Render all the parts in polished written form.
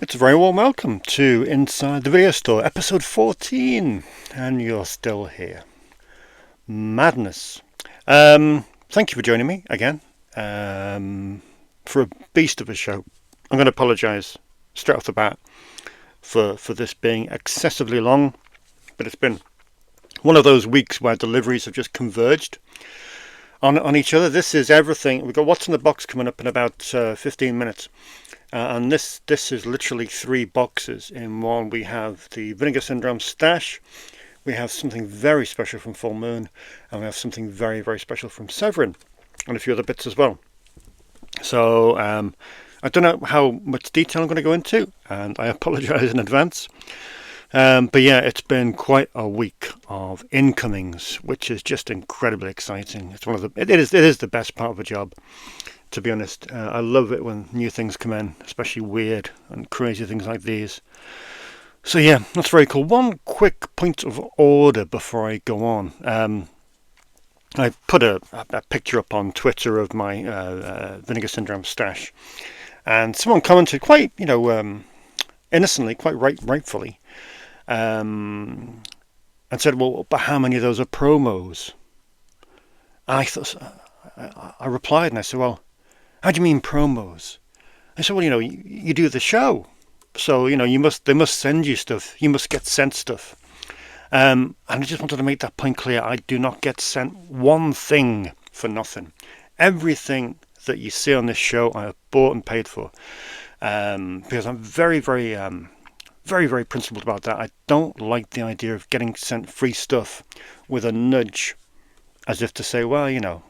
It's a very warm welcome to Inside the Video Store, episode 14, and you're still here. Madness. Thank you for joining me again for a beast of a show. I'm going to apologise straight off the bat for this being excessively long, but it's been one of those weeks where deliveries have just converged on each other. This is everything. We've got What's in the Box coming up in about 15 minutes. And this is literally 3 boxes in one. We have the Vinegar Syndrome stash, we have something very special from Full Moon, and we have something very, very special from Severin, and a few other bits as well. So I don't know how much detail I'm going to go into, and I apologise in advance. But yeah, it's been quite a week of incomings, which is just incredibly exciting. It's it is the best part of the job. To be honest, I love it when new things come in, especially weird and crazy things like these. So yeah, that's very cool. One quick point of order before I go on. I put a picture up on Twitter of my Vinegar Syndrome stash, and someone commented quite, innocently, quite rightfully, and said, "Well, but how many of those are promos?" And I replied and I said, "Well, how do you mean promos?" I said, "Well, you do the show, so they must send you stuff. You must get sent stuff." And I just wanted to make that point clear. I do not get sent one thing for nothing. Everything that you see on this show, I have bought and paid for, because I'm very, very, very, very principled about that. I don't like the idea of getting sent free stuff with a nudge, as if to say, well,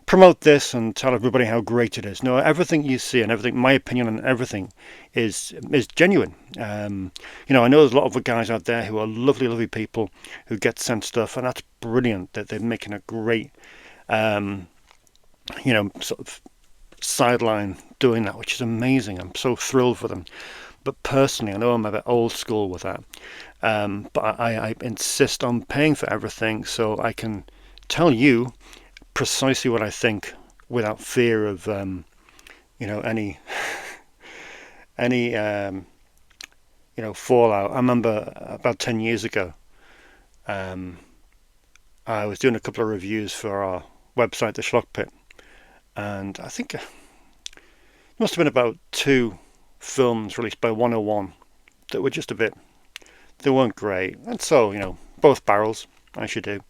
promote this and tell everybody how great it is. No, everything you see and everything, my opinion on everything is genuine. I know there's a lot of guys out there who are lovely, lovely people who get sent stuff, and that's brilliant that they're making a great, sort of sideline doing that, which is amazing. I'm so thrilled for them. But personally, I know I'm a bit old school with that, but I insist on paying for everything so I can tell you precisely what I think without fear of any fallout. I remember about 10 years ago, I was doing a couple of reviews for our website, the Schlock Pit, and I think it must have been about 2 films released by 101 that were just they weren't great, and so both barrels, as you do.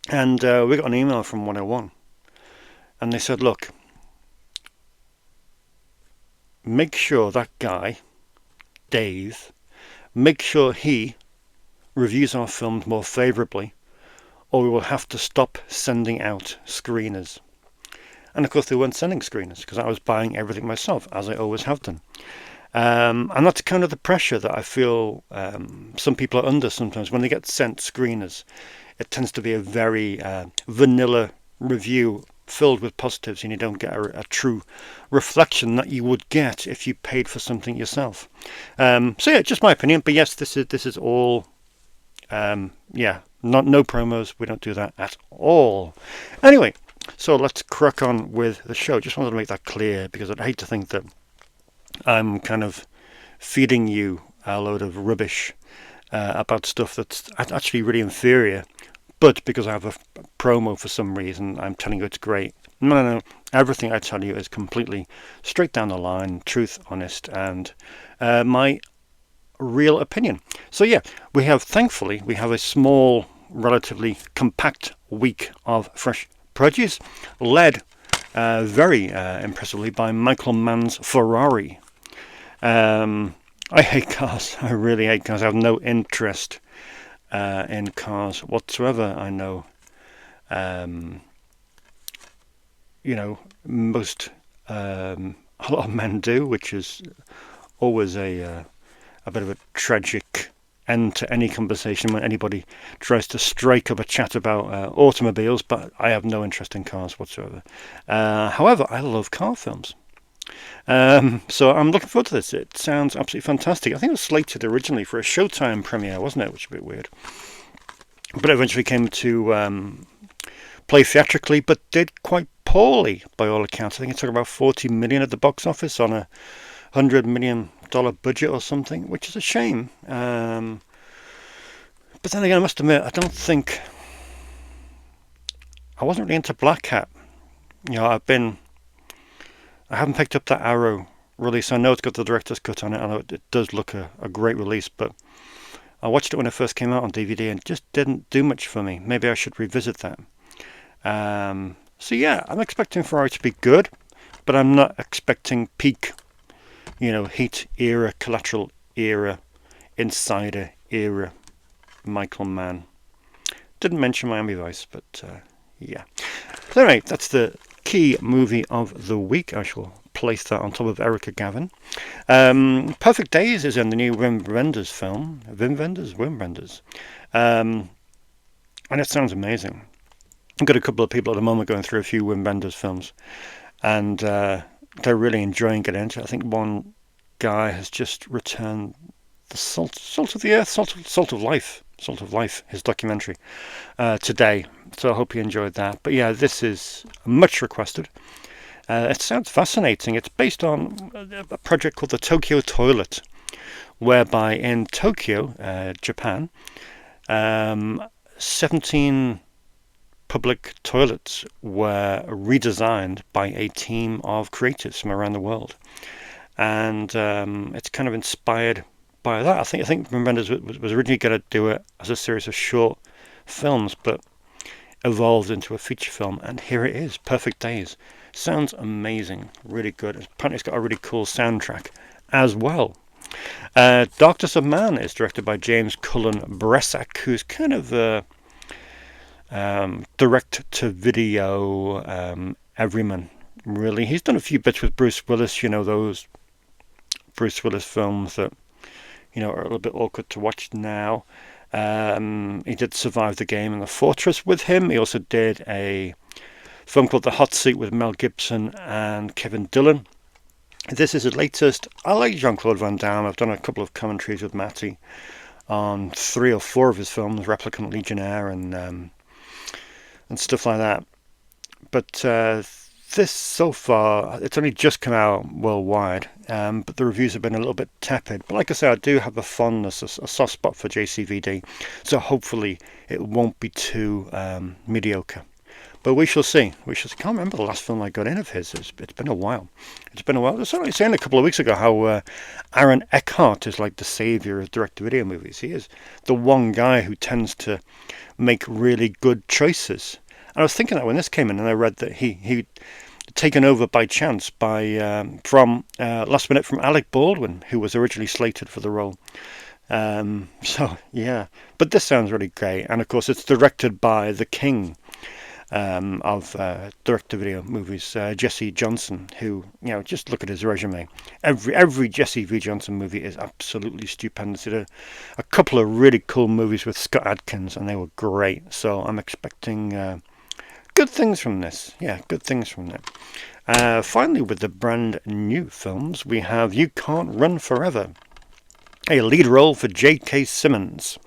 And we got an email from 101, and they said, "Look, make sure that guy, Dave, make sure he reviews our films more favourably, or we will have to stop sending out screeners." And of course they weren't sending screeners because I was buying everything myself, as I always have done. And that's kind of the pressure that I feel some people are under sometimes when they get sent screeners. It tends to be a very vanilla review filled with positives, and you don't get a true reflection that you would get if you paid for something yourself. So yeah, just my opinion. But yes, this is all no promos. We don't do that at all. Anyway, so let's crack on with the show. Just wanted to make that clear because I'd hate to think that I'm kind of feeding you a load of rubbish about stuff that's actually really inferior, but because I have a promo for some reason, I'm telling you it's great. No. Everything I tell you is completely straight down the line, truth, honest, and my real opinion. So yeah, thankfully, we have a small, relatively compact week of fresh produce, led very impressively by Michael Mann's Ferrari. I hate cars. I really hate cars. I have no interest in cars whatsoever. I know, most a lot of men do, which is always a bit of a tragic end to any conversation when anybody tries to strike up a chat about automobiles. But I have no interest in cars whatsoever. However, I love car films. So I'm looking forward to this. It sounds absolutely fantastic. I think it was slated originally for a Showtime premiere, wasn't it? Which is a bit weird. But it eventually came to play theatrically, but did quite poorly by all accounts. I think it took about 40 million at the box office on a $100 million budget or something, which is a shame. But then again, I must admit, I wasn't really into Black Cat. You know, I haven't picked up that Arrow release. I know it's got the director's cut on it. I know it does look a great release, but I watched it when it first came out on DVD and it just didn't do much for me. Maybe I should revisit that. So yeah, I'm expecting Ferrari to be good, but I'm not expecting peak, Heat era, Collateral era, Insider era, Michael Mann. Didn't mention Miami Vice, but yeah. So anyway, that's the key movie of the week. I shall place that on top of Erica Gavin. Perfect Days is in the new Wim Wenders film. Wim Wenders. And it sounds amazing. I've got a couple of people at the moment going through a few Wim Wenders films, and they're really enjoying it. I think one guy has just returned the Salt of the Earth, Salt of Life, his documentary, today. So I hope you enjoyed that. But yeah, this is much requested. It sounds fascinating. It's based on a project called the Tokyo Toilet, whereby in Tokyo, Japan, 17 public toilets were redesigned by a team of creatives from around the world. And it's kind of inspired by that. I think Wim Wenders was originally going to do it as a series of short films, but evolved into a feature film, and here it is, Perfect Days. Sounds amazing, really good. Apparently it's got a really cool soundtrack as well. Darkness of Man is directed by James Cullen Bressak, who's kind of a direct-to-video everyman, really. He's done a few bits with Bruce Willis, those Bruce Willis films that, are a little bit awkward to watch now. He did Survive the Game and The Fortress with him. He also did a film called The Hot Seat with Mel Gibson and Kevin Dillon. This is his latest. I like Jean-Claude Van Damme. I've done a couple of commentaries with Matty on 3 or 4 of his films, Replicant Legionnaire and stuff like that. But this, so far, it's only just come out worldwide, but the reviews have been a little bit tepid. But like I say, I do have a fondness, a soft spot for JCVD, so hopefully it won't be too mediocre. But we shall see. I can't remember the last film I got in of his. It's been a while. I was certainly saying a couple of weeks ago how Aaron Eckhart is like the saviour of direct-to-video movies. He is the one guy who tends to make really good choices. And I was thinking that when this came in, and I read that he'd taken over by chance from last minute from Alec Baldwin, who was originally slated for the role. So yeah, but this sounds really great, and of course it's directed by the king of direct-to-video movies, Jesse Johnson, who, just look at his resume. Every Jesse V. Johnson movie is absolutely stupendous. He did a couple of really cool movies with Scott Adkins, and they were great. So I'm expecting good things from this. Yeah, good things from that. Finally, with the brand new films, we have You Can't Run Forever, a lead role for J.K. Simmons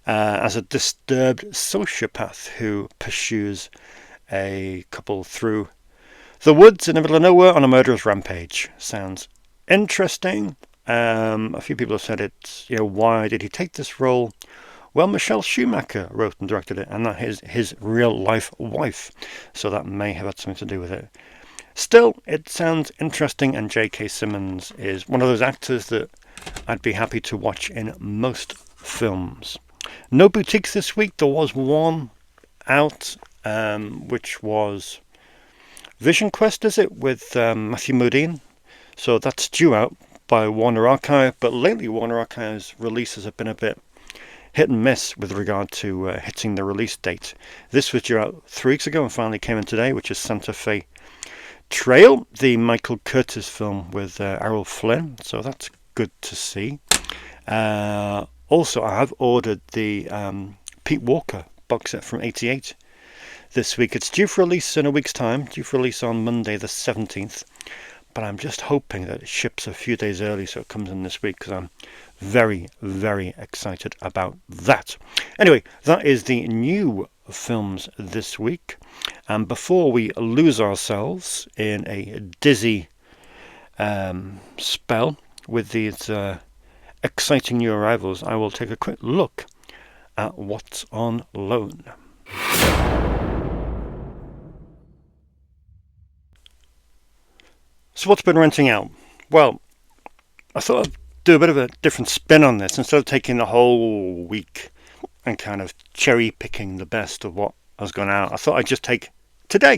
as a disturbed sociopath who pursues a couple through the woods in the middle of nowhere on a murderous rampage. Sounds interesting. A few people have said it's, why did he take this role? Well, Michelle Schumacher wrote and directed it, and that is his real-life wife, so that may have had something to do with it. Still, it sounds interesting, and J.K. Simmons is one of those actors that I'd be happy to watch in most films. No boutiques this week. There was one out, which was Vision Quest, is it, with Matthew Modine? So that's due out by Warner Archive, but lately Warner Archive's releases have been a bit hit and miss with regard to hitting the release date. This was due out 3 weeks ago and finally came in today, which is Santa Fe Trail, the Michael Curtis film with Errol Flynn, so that's good to see. Also, I have ordered the Pete Walker box set from 88 this week. It's due for release in a week's time, due for release on Monday the 17th, but I'm just hoping that it ships a few days early so it comes in this week, because I'm very, very excited about that. Anyway, that is the new films this week, and before we lose ourselves in a dizzy spell with these exciting new arrivals, I will take a quick look at what's on loan. So what's been renting out? Well, I thought I'd do a bit of a different spin on this. Instead of taking the whole week and kind of cherry picking the best of what has gone out, I thought I'd just take today.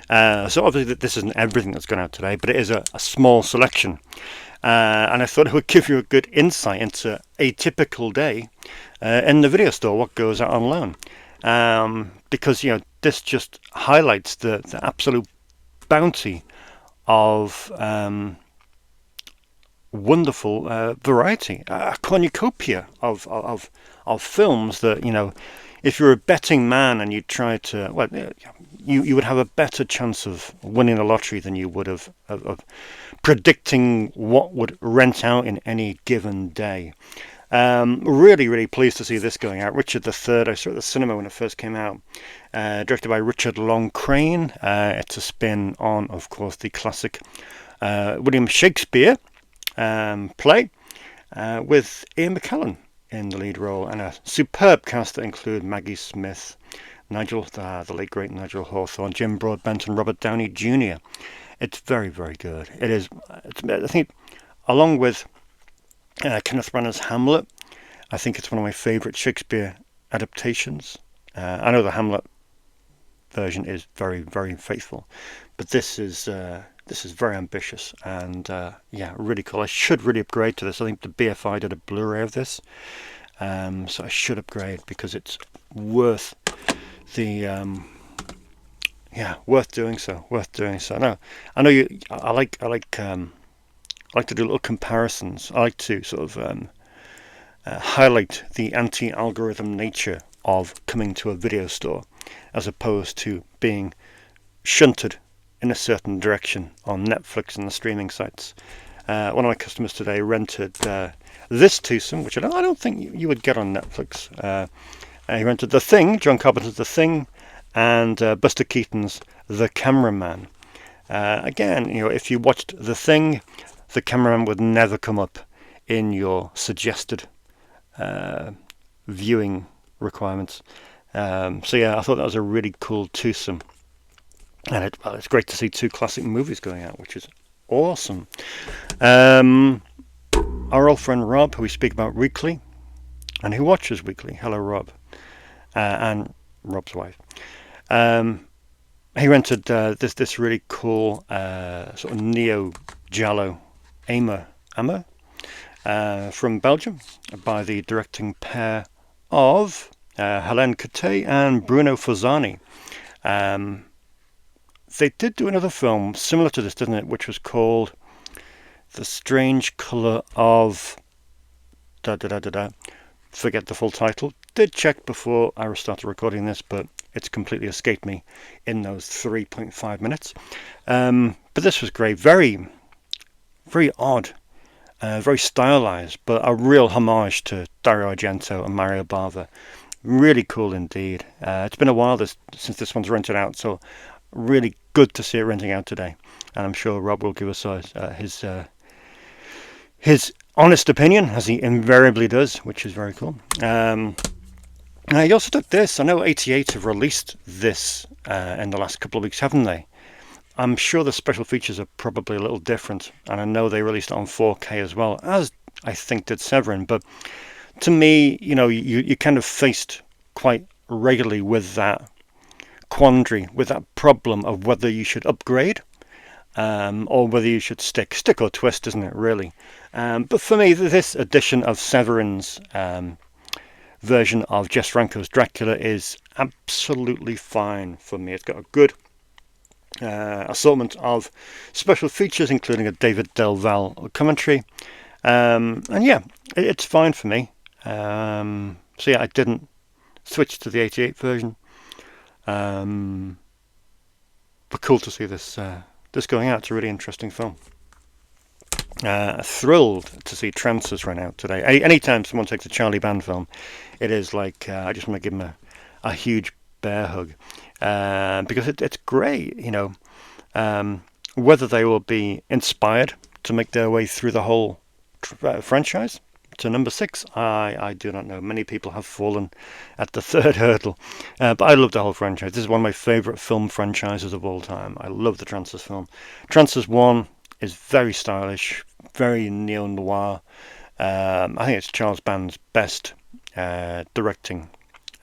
So obviously this isn't everything that's gone out today, but it is a small selection. And I thought it would give you a good insight into a typical day in the video store, what goes out on loan. Because, this just highlights the absolute bounty of wonderful variety, a cornucopia of films that, if you're a betting man and you try to, well, you would have a better chance of winning the lottery than you would of predicting what would rent out in any given day. Really, really pleased to see this going out. Richard III, I saw it at the cinema when it first came out. Directed by Richard Long Crane. It's a spin on, of course, the classic William Shakespeare play with Ian McKellen in the lead role, and a superb cast that include Maggie Smith, Nigel, the late great Nigel Hawthorne, Jim Broadbent, and Robert Downey Jr. It's very, very good. It is. I think, along with Kenneth Branagh's Hamlet, I think it's one of my favourite Shakespeare adaptations. I know the Hamlet version is very, very faithful, but this is very ambitious and really cool. I should really upgrade to this. I think the BFI did a Blu-ray of this, so I should upgrade because it's worth the worth doing so. No, I know you. I like to do little comparisons. I like to sort of highlight the anti-algorithm nature of coming to a video store, as opposed to being shunted in a certain direction on Netflix and the streaming sites. One of my customers today rented this twosome, which I don't think you would get on Netflix. He rented The Thing, John Carpenter's The Thing, and Buster Keaton's The Cameraman. Again, if you watched The Thing, The Cameraman would never come up in your suggested viewing requirements. I thought that was a really cool twosome. And it's great to see two classic movies going out, which is awesome. Our old friend Rob, who we speak about weekly, and who watches weekly. Hello, Rob. And Rob's wife. He rented this really cool sort of neo-giallo Amor from Belgium by the directing pair of Hélène Coté and Bruno Forzani. They did do another film similar to this, didn't it, which was called The Strange Colour of... Forget the full title. Did check before I started recording this, but it's completely escaped me in those 3.5 minutes. But this was great. Very, very odd. Very stylized, but a real homage to Dario Argento and Mario Bava. Really cool indeed. It's been a while since this one's rented out, so really good to see it renting out today. And I'm sure Rob will give us his honest opinion, as he invariably does, which is very cool. He also did this. I know 88 have released this in the last couple of weeks, haven't they? I'm sure the special features are probably a little different, and I know they released it on 4K as well, as I think did Severin. But to me, you kind of faced quite regularly with that quandary, with that problem of whether you should upgrade or whether you should stick or twist, isn't it, really? But for me, this edition of Severin's version of Jess Franco's Dracula is absolutely fine for me. It's got a good assortment of special features, including a David Del Val commentary, and it's fine for me. I didn't switch to the 88 version, but cool to see this going out. It's a really interesting film. Thrilled to see Trances run out today. Anytime someone takes a Charlie Band film, it is like I just want to give them a huge bear hug, because it's great. Whether they will be inspired to make their way through the whole franchise to number 6. I do not know. Many people have fallen at the third hurdle, but I love the whole franchise. This is one of my favourite film franchises of all time. I love the Trancers film. Trancers 1 is very stylish, very neo-noir. I think it's Charles Band's best directing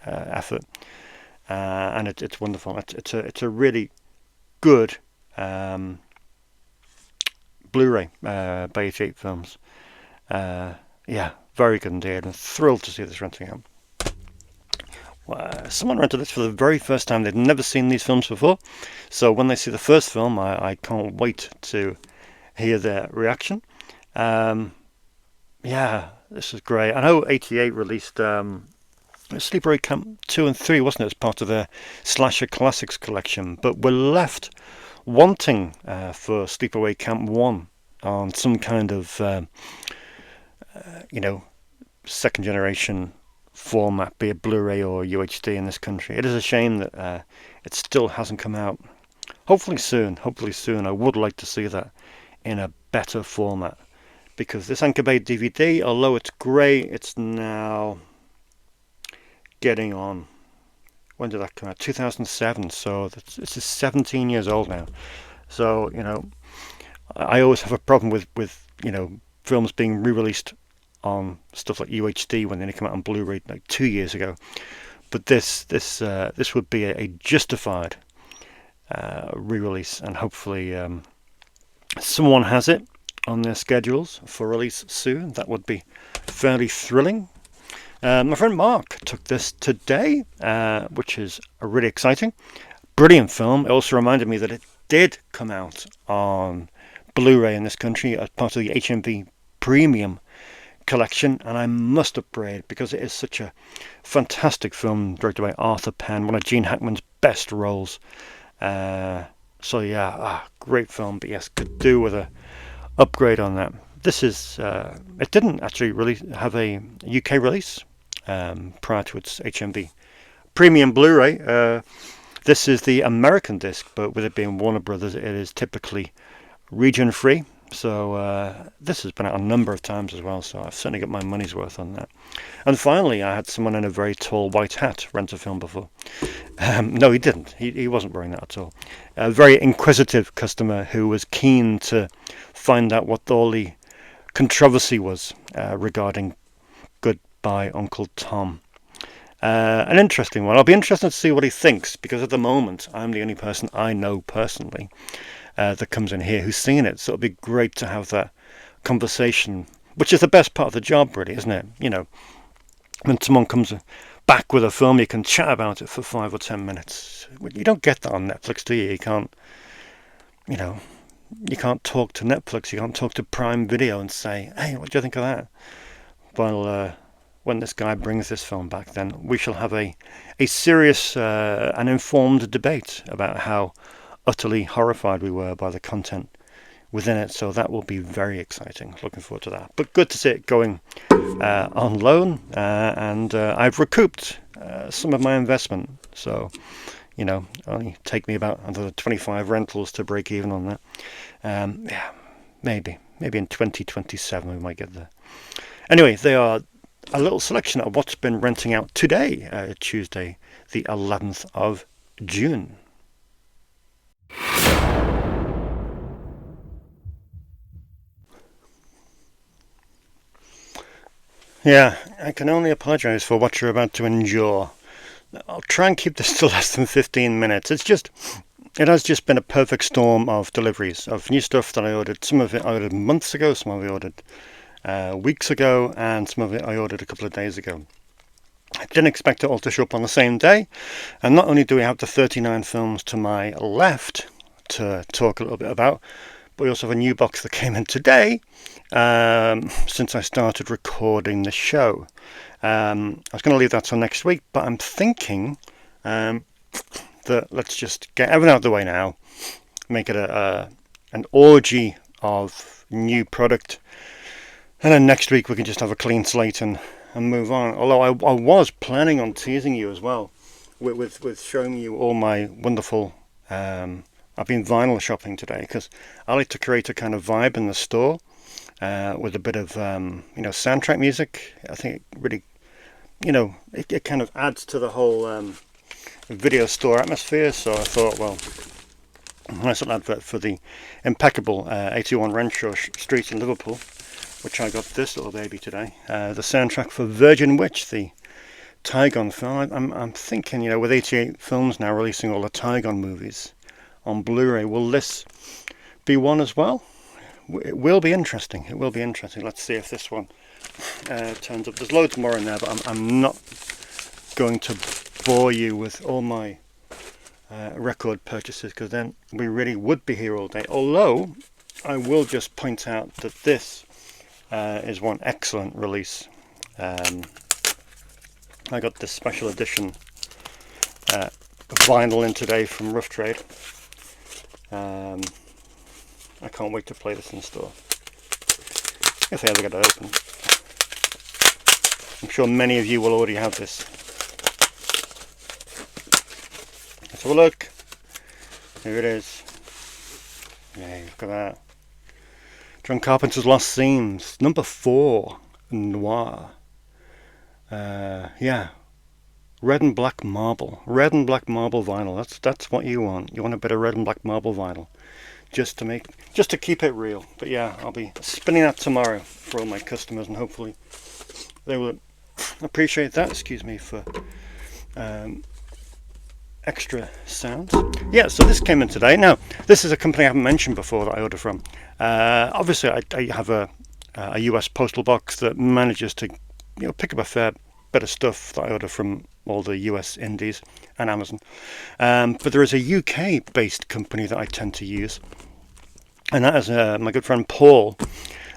effort, and it's wonderful. It's a really good Blu-ray by 88 Films. Yeah, very good indeed. I'm thrilled to see this renting out. Someone rented this for the very first time. They'd never seen these films before, so when they see the first film, I can't wait to hear their reaction. Yeah, this is great. I know 88 released Sleepaway Camp 2 and 3, wasn't it, as part of their Slasher Classics collection, but we're left wanting for Sleepaway Camp 1 on some kind of second generation format, be it Blu-ray or UHD in this country. It is a shame that it still hasn't come out. Hopefully soon. I would like to see that in a better format, because this Anchor Bay DVD, although it's great, it's now getting on. When did that come out? 2007. So this is 17 years old now. So I always have a problem with films being re-released on stuff like UHD when they come out on Blu-ray like 2 years ago. But this would be a justified re-release, and hopefully someone has it on their schedules for release soon. That would be fairly thrilling. My friend Mark took this today, which is really exciting. Brilliant film. It also reminded me that it did come out on Blu-ray in this country as part of the HMV Premium collection, and I must upgrade because it is such a fantastic film directed by Arthur Penn, one of Gene Hackman's best roles. So yeah, great film, but yes, could do with a upgrade on that. This is it didn't actually really have a UK release prior to its HMV Premium Blu-ray. This is the American disc, but with it being Warner Brothers, it is typically region free. So this has been out a number of times as well, so I've certainly got my money's worth on that. And finally, I had someone in a very tall white hat rent a film before. No, he didn't. He wasn't wearing that at all. A very inquisitive customer who was keen to find out what all the controversy was regarding Goodbye Uncle Tom. An interesting one. I'll be interested to see what he thinks, because at the moment, I'm the only person I know personally that comes in here who's seen it. So it'll be great to have that conversation, which is the best part of the job, really, isn't it? When someone comes back with a film, you can chat about it for 5 or 10 minutes. You don't get that on Netflix, do you? You can't talk to Netflix, you can't talk to Prime Video and say, hey, what do you think of that? Well, when this guy brings this film back, then we shall have a serious and informed debate about how utterly horrified we were by the content within it. So that will be very exciting. Looking forward to that. But good to see it going on loan, and I've recouped some of my investment. So, only take me about another 25 rentals to break even on that. Yeah, maybe in 2027 we might get there. Anyway, they are a little selection of what's been renting out today, Tuesday, the 11th of June. Yeah, I can only apologise for what you're about to endure. I'll try and keep this to less than 15 minutes. It has just been a perfect storm of deliveries of new stuff that I ordered. Some of it I ordered months ago, some of it I ordered weeks ago, and some of it I ordered a couple of days ago. I didn't expect it all to show up on the same day, and not only do we have the 39 films to my left to talk a little bit about, but we also have a new box that came in today since I started recording the show. I was going to leave that till next week, but I'm thinking that let's just get everything out of the way now, make it an orgy of new product, and then next week we can just have a clean slate and move on. Although I was planning on teasing you as well with showing you all my wonderful I've been vinyl shopping today, because I like to create a kind of vibe in the store. with a bit of soundtrack music. I think it really, it kind of adds to the whole video store atmosphere. So I thought, well, nice little advert for the impeccable 81 Renshaw Street in Liverpool, which I got this little baby today. The soundtrack for Virgin Witch, the Tygon film. I'm thinking, with 88 Films now releasing all the Tygon movies on Blu-ray, will this be one as well? It will be interesting. It will be interesting. Let's see if this one turns up. There's loads more in there, but I'm not going to bore you with all my record purchases, because then we really would be here all day. Although I will just point out that this is one excellent release. I got this special edition vinyl in today from Rough Trade. I can't wait to play this in store, if I ever get it open. I'm sure many of you will already have this. Let's have a look. Here it is. Yeah, look at that. John Carpenter's Lost Themes, number 4, Noir. Yeah, red and black marble vinyl. That's what you want. You want a bit of red and black marble vinyl, just to keep it real. But yeah, I'll be spinning that tomorrow for all my customers, and hopefully they will appreciate that. Excuse me for extra sounds. Yeah, so this came in today. Now, this is a company I haven't mentioned before that I order from. Obviously, I have a US postal box that manages to pick up a fair bit of stuff that I order from all the US indies and Amazon. But there is a UK based company that I tend to use, and that is my good friend Paul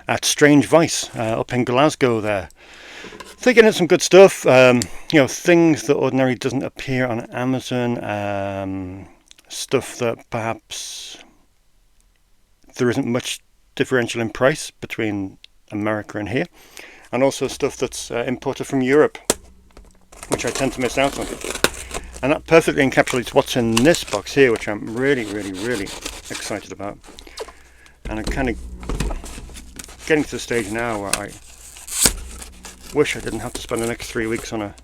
at Strange Vice up in Glasgow there. They're getting some good stuff, things that ordinarily doesn't appear on Amazon, stuff that perhaps there isn't much differential in price between America and here, and also stuff that's imported from Europe, which I tend to miss out on. And that perfectly encapsulates what's in this box here, which I'm really, really, really excited about. And I'm kind of getting to the stage now where I wish I didn't have to spend the next 3 weeks on a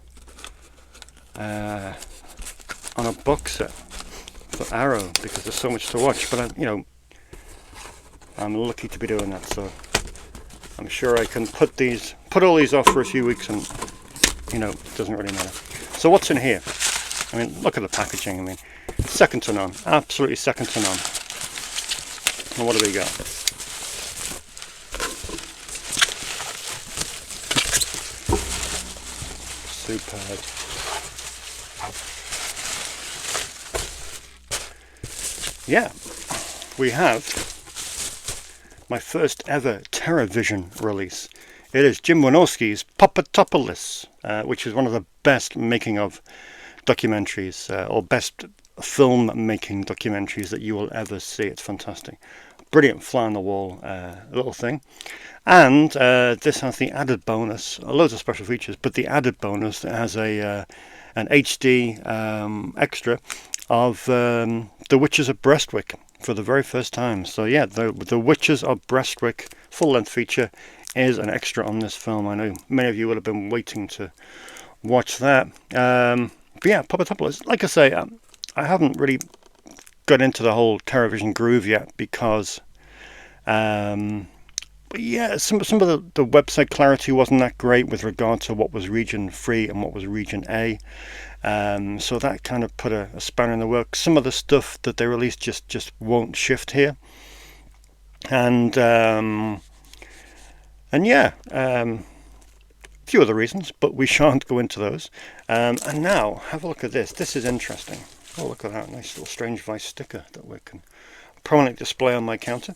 box set for Arrow, because there's so much to watch. But I'm lucky to be doing that, so I'm sure I can put all these off for a few weeks, and it doesn't really matter. So what's in here? I mean, look at the packaging. I mean, second to none, absolutely second to none. And what do we got? Superb. Yeah, we have my first ever TerraVision release. It is Jim Wynorski's Popatopolis, which is one of the best making of documentaries, or best film making documentaries that you will ever see. It's fantastic. Brilliant fly on the wall little thing. And this has the added bonus, loads of special features, but the added bonus that has an HD extra of The Witches of Brestwick for the very first time. So yeah, the Witches of Brestwick full-length feature is an extra on this film. I know many of you will have been waiting to watch that. But yeah, Popatopolis, like I say, I haven't really got into the whole TerraVision groove yet, because but yeah, some of the website clarity wasn't that great with regard to what was region 3 and what was region A. So that kind of put a spanner in the works. Some of the stuff that they released just won't shift here. And yeah, a few other reasons, but we shan't go into those. And now, have a look at this. This is interesting. Oh, look at that nice little Strange Vice sticker that we can prominently display on my counter.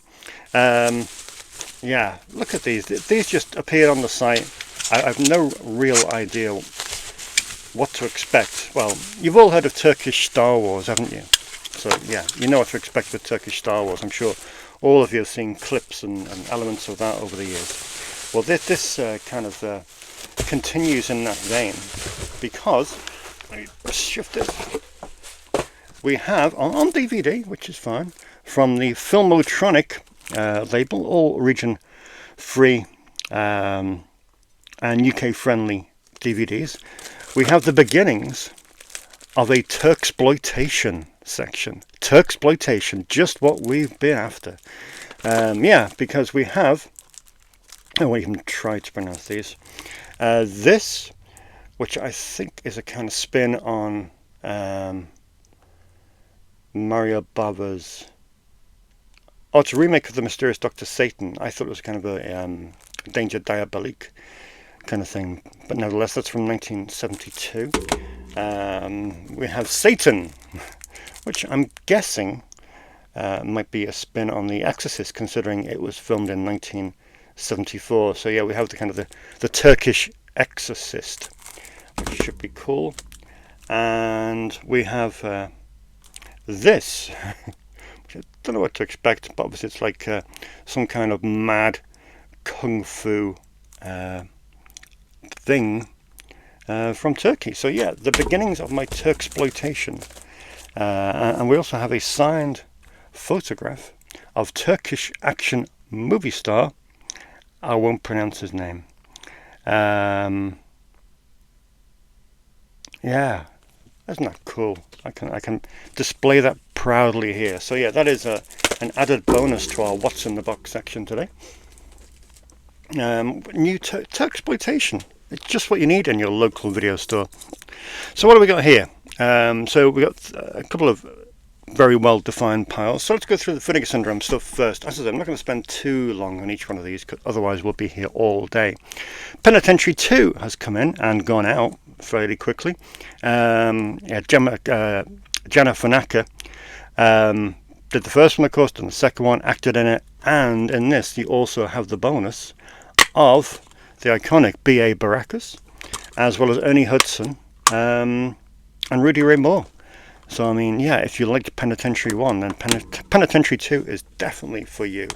Yeah, look at these. These just appeared on the site. I have no real idea what to expect. Well, you've all heard of Turkish Star Wars, haven't you? So yeah, you know what to expect with Turkish Star Wars. I'm sure all of you have seen clips and elements of that over the years. Well, this kind of continues in that vein, because let me shift it. We have on DVD, which is fine, from the Filmotronic label, all region free and UK-friendly DVDs, we have the beginnings of a Turksploitation section. Turksploitation, just what we've been after. Because we have... I won't even try to pronounce these. This, which I think is a kind of spin on Mario Bava's... Oh, it's a remake of The Mysterious Dr. Satan. I thought it was kind of a Danger Diabolique kind of thing. But nevertheless, that's from 1972. We have Satan, which I'm guessing might be a spin on The Exorcist, considering it was filmed in 1974. So yeah, we have the kind of the Turkish Exorcist, which should be cool. And we have this, which I don't know what to expect, but obviously it's like some kind of mad kung fu thing from Turkey. So yeah, the beginnings of my Turksploitation. And we also have a signed photograph of Turkish action movie star, I won't pronounce his name. Yeah, isn't that cool? I can display that proudly here. So yeah, that is an added bonus to our What's in the Box section today. New Turksploitation. It's just what you need in your local video store. So what do we got here? So we got a couple of very well defined piles. So let's go through the Vinegar Syndrome stuff first. As I said, I'm not going to spend too long on each one of these, otherwise we'll be here all day. Penitentiary 2 has come in and gone out fairly quickly. Jana Funaka did the first one, of course, and the second one, acted in it, and in this you also have the bonus of the iconic B.A. Baracus, as well as Ernie Hudson and Rudy Ray Moore. So, I mean, yeah, if you liked Penitentiary 1, then Penitentiary 2 is definitely for you.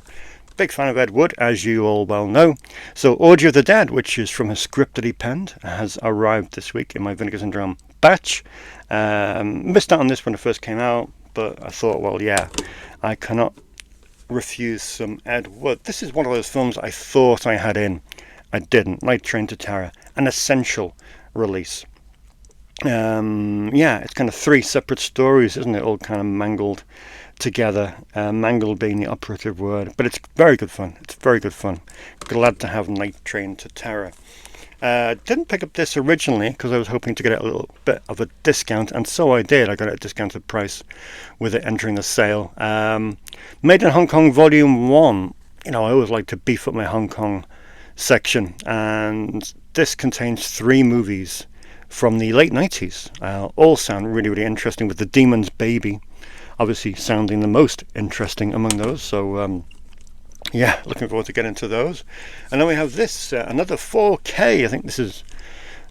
Big fan of Ed Wood, as you all well know. So, Orgy of the Dead, which is from a script that he penned, has arrived this week in my Vinegar Syndrome batch. Missed out on this when it first came out, but I thought, well, yeah, I cannot refuse some Ed Wood. This is one of those films I thought I had in. I didn't. Night Train to Terror, an essential release. It's kind of three separate stories, isn't it? All kind of mangled together. Mangled being the operative word, but it's very good fun. It's very good fun. Glad to have Night Train to Terror. Didn't pick up this originally because I was hoping to get it a little bit of a discount, and so I did. I got it at a discounted price with it entering the sale. Made in Hong Kong Volume 1. You know, I always like to beef up my Hong Kong section, and this contains 3 movies from the late 90s. All sound really, really interesting, with The Demon's Baby obviously sounding the most interesting among those. So, looking forward to getting to those. And then we have this, another 4K. I think this is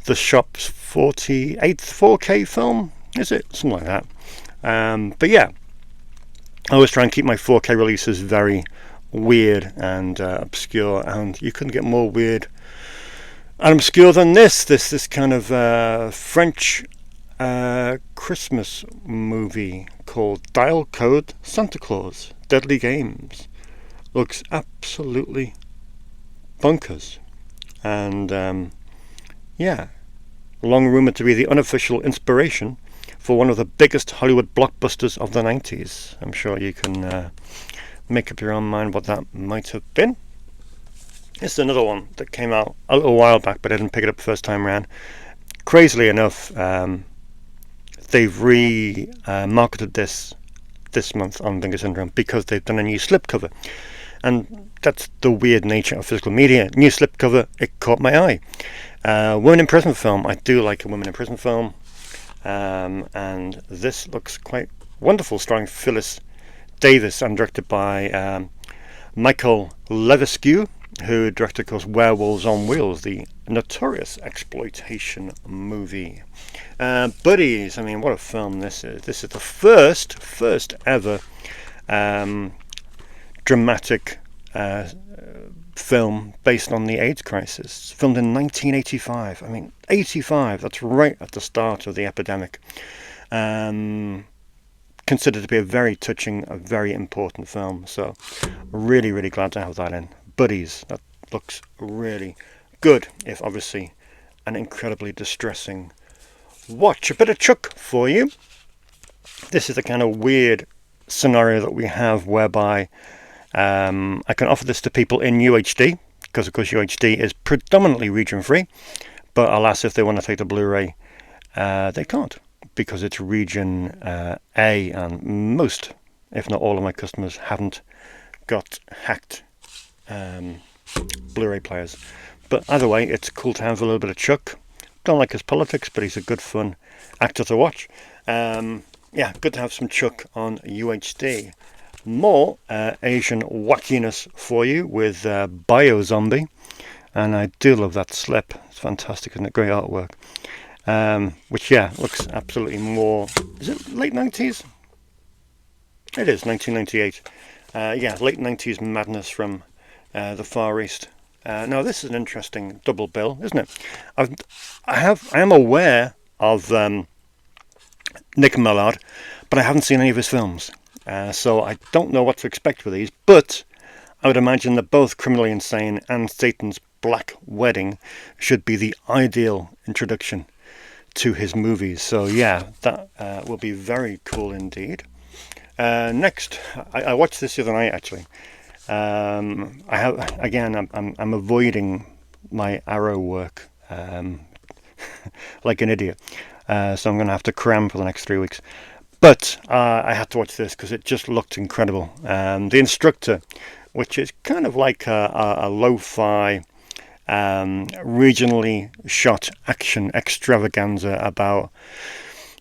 the shop's 48th 4K film, is it? Something like that. But yeah, I always try and keep my 4K releases very weird and obscure, and you couldn't get more weird and obscure than this kind of French Christmas movie called Dial Code Santa Claus Deadly Games. Looks absolutely bonkers, and long rumoured to be the unofficial inspiration for one of the biggest Hollywood blockbusters of the 90s. I'm sure you can make up your own mind what that might have been. This is another one that came out a little while back, but I didn't pick it up the first time around. Crazily enough, they've marketed this month on Vinegar Syndrome because they've done a new slipcover. And that's the weird nature of physical media. New slipcover, it caught my eye. Women in prison film. I do like a women in prison film. And this looks quite wonderful, starring Phyllis Davis and directed by Michael Levesque, who directed, of course, Werewolves on Wheels, the notorious exploitation movie. Buddies, I mean, what a film this is. This is the first ever dramatic film based on the AIDS crisis. Filmed in 1985. I mean, 85, that's right at the start of the epidemic. Considered to be a very touching, a very important film. So, really, really glad to have that in. Buddies, looks really good, if obviously an incredibly distressing watch. A bit of chuck for you. This is the kind of weird scenario that we have whereby I can offer this to people in UHD, because of course UHD is predominantly region free, but alas, if they want to take the Blu-ray, they can't, because it's region A, and most, if not all of my customers haven't got hacked Blu-ray players. But either way, it's cool to have a little bit of chuck. Don't like his politics, but he's a good fun actor to watch. Yeah, good to have some chuck on UHD. More Asian wackiness for you with Biozombie, and I do love that slip. It's fantastic, isn't it? Great artwork. Which, yeah, looks absolutely more... Is it late 90s? It is, 1998. Yeah, late 90s madness from the Far East. Now, this is an interesting double bill, isn't it? I am aware of Nick Millard, but I haven't seen any of his films. So I don't know what to expect with these, but I would imagine that both Criminally Insane and Satan's Black Wedding should be the ideal introduction to his movies. So yeah, that will be very cool indeed. Next, I watched this the other night actually. I'm avoiding my Arrow work like an idiot. So I'm going to have to cram for the next 3 weeks. But I had to watch this because it just looked incredible. The Instructor, which is kind of like a lo-fi, regionally shot action extravaganza about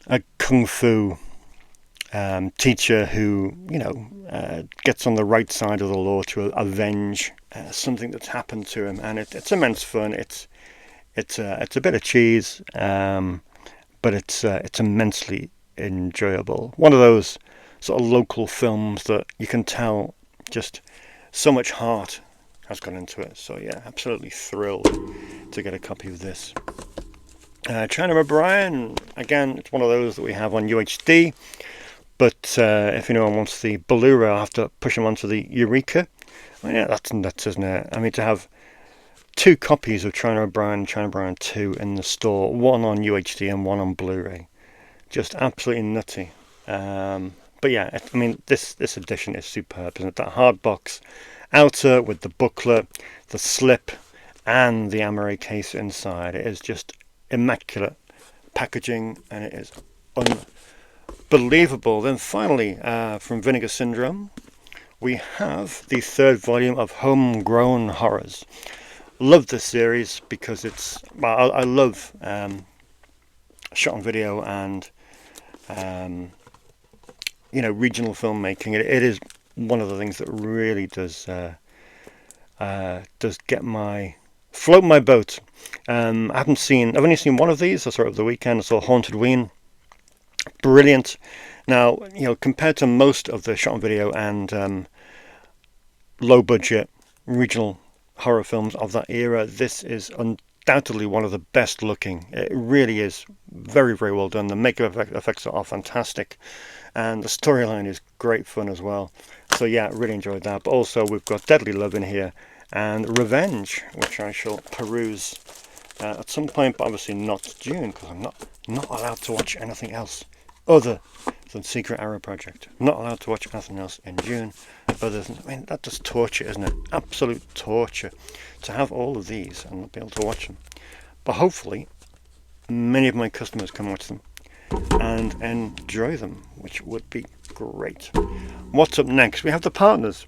a kung fu teacher who, gets on the right side of the law to avenge something that's happened to him, and it's immense fun. It's a bit of cheese, but it's immensely enjoyable. One of those sort of local films that you can tell just so much heart has gone into it. So yeah, absolutely thrilled to get a copy of this. China O'Brien, again, it's one of those that we have on UHD, but if anyone wants the Blu-ray, I'll have to push them onto the Eureka. I mean, yeah, that's nuts, isn't it? I mean, to have 2 copies of China O'Brien and China O'Brien 2 in the store, one on UHD and one on Blu-ray. Just absolutely nutty. But yeah, I mean, this edition is superb, isn't it? That hard box outer with the booklet, the slip, and the Amaray case inside. It is just immaculate packaging, and it is unbelievable. Then finally, from Vinegar Syndrome, we have the 3rd volume of Homegrown Horrors. Love this series because it's... Well, I love shot on video and regional filmmaking. It is one of the things that really does float my boat. I've only seen one of these. I saw it over the weekend. I saw Haunted Ween. Brilliant. Now, compared to most of the shot on video and low budget regional horror films of that era, this is undoubtedly one of the best looking. It really is very, very well done. The makeup effects are fantastic, and the storyline is great fun as well. So yeah, really enjoyed that. But also we've got Deadly Love in here and Revenge, which I shall peruse at some point, but obviously not June, because I'm not allowed to watch anything else other than Secret Arrow Project. I'm not allowed to watch anything else in June other than... I mean, that's just torture, isn't it? Absolute torture to have all of these and not be able to watch them. But hopefully many of my customers can watch them and enjoy them, which would be great. What's up next? We have The Partners.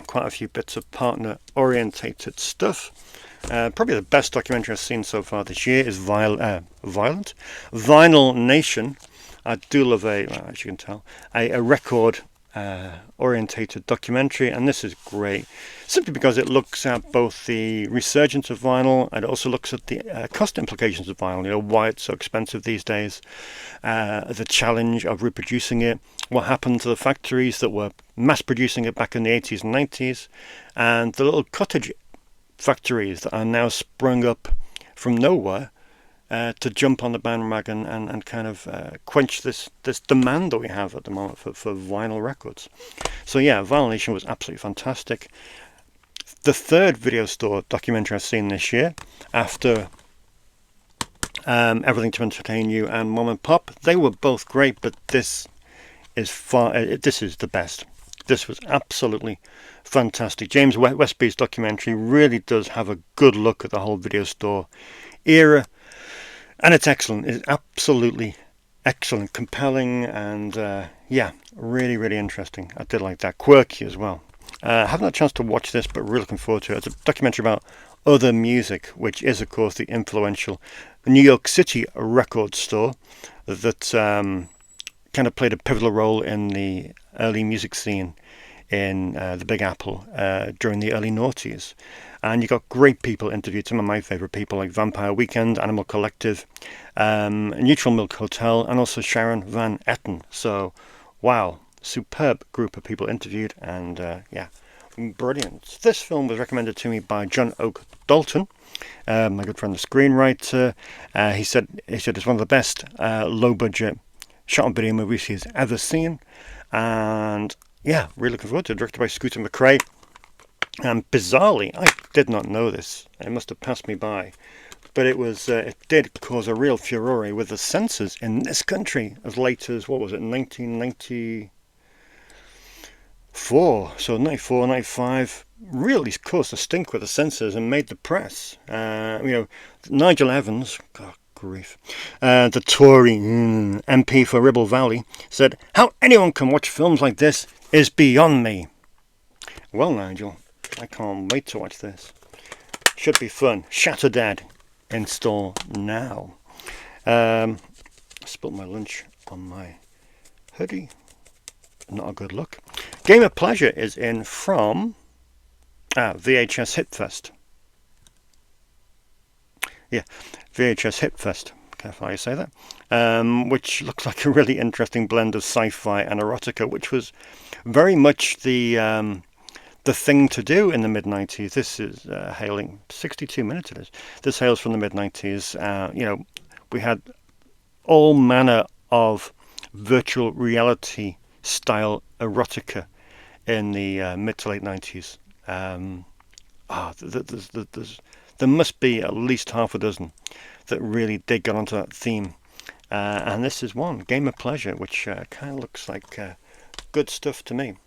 Quite a few bits of partner orientated stuff. Probably the best documentary I've seen so far this year is Vinyl Nation. I do love as you can tell, a record orientated documentary, and this is great simply because it looks at both the resurgence of vinyl and it also looks at the cost implications of vinyl, why it's so expensive these days, the challenge of reproducing it, what happened to the factories that were mass producing it back in the 80s and 90s, and the little cottage factories that are now sprung up from nowhere to jump on the bandwagon and kind of quench this demand that we have at the moment for vinyl records. So yeah, Vinyl Nation was absolutely fantastic. the third video store documentary I've seen this year, after Everything to Entertain You and Mom and Pop. They were both great, but this is the best. This was absolutely fantastic. James Westby's documentary really does have a good look at the whole video store era, and it's excellent. It's absolutely excellent, compelling, and yeah, really, really interesting. I did like that. Quirky as well. I haven't had a chance to watch this, but really looking forward to it. It's a documentary about other music, which is, of course, the influential New York City record store that kind of played a pivotal role in the early music scene in the Big Apple during the early noughties. And you got great people interviewed, some of my favourite people like Vampire Weekend, Animal Collective, Neutral Milk Hotel, and also Sharon Van Etten. So, wow, superb group of people interviewed, and yeah, brilliant. This film was recommended to me by John Oak Dalton, my good friend, the screenwriter. He said it's one of the best low-budget shot-on-video movies he's ever seen, and yeah, really looking forward to it. Directed by Scooter McCrae. And bizarrely, I did not know this. It must have passed me by. But it did cause a real furore with the censors in this country as late as, 1994. So 94, 95 really caused a stink with the censors and made the press. Nigel Evans, God grief, the Tory MP for Ribble Valley, said, "How anyone can watch films like this is beyond me." Well, Nigel, I can't wait to watch this. Should be fun. Shatter Dead. Install now. Spilled my lunch on my hoodie. Not a good look. Game of Pleasure is in from VHS Hitfest. Yeah, VHS Hitfest. Careful how you say that. Which looks like a really interesting blend of sci-fi and erotica, which was very much the thing to do in the mid-90s. This is hailing 62 minutes it is. This hails from the mid-90s. We had all manner of virtual reality style erotica in the mid to late 90s. There must be at least half a dozen that really did get onto that theme. And this is one, Game of Pleasure, which kind of looks like good stuff to me.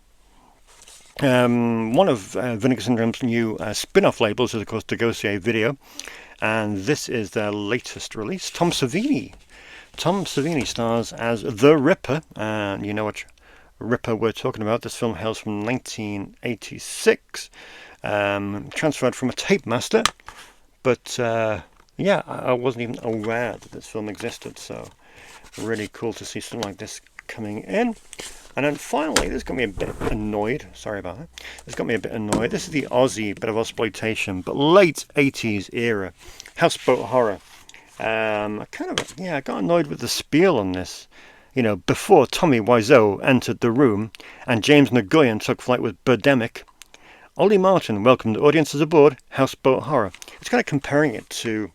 One of Vinegar Syndrome's new spin-off labels is, of course, Degocier Video, and this is their latest release. Tom Savini stars as the Ripper, and you know what Ripper we're talking about. This film hails from 1986, transferred from a tape master, but yeah, I wasn't even aware that this film existed, so really cool to see something like this coming in. And then finally, this got me a bit annoyed. Sorry about that. This got me a bit annoyed. This is the Aussie bit of exploitation, but late 80s era houseboat horror. I got annoyed with the spiel on this. Before Tommy Wiseau entered the room and James Nguyen took flight with Birdemic, Ollie Martin welcomed audiences aboard houseboat horror. It's kind of comparing it to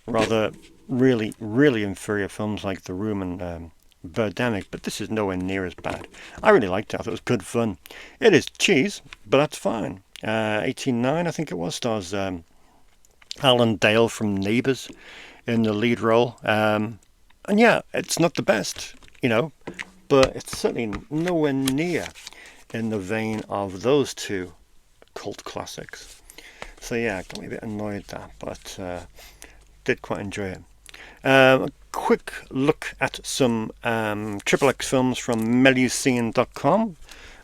rather really, really inferior films like The Room and Birdemic, but this is nowhere near as bad. I really liked it. I thought it was good fun. It is cheese, but that's fine. 18/9, I think it was, stars Alan Dale from Neighbours in the lead role. And yeah, it's not the best, but it's certainly nowhere near in the vein of those two cult classics. So yeah, got me a bit annoyed at that, but did quite enjoy it. A quick look at some XXX films from Melusine.com.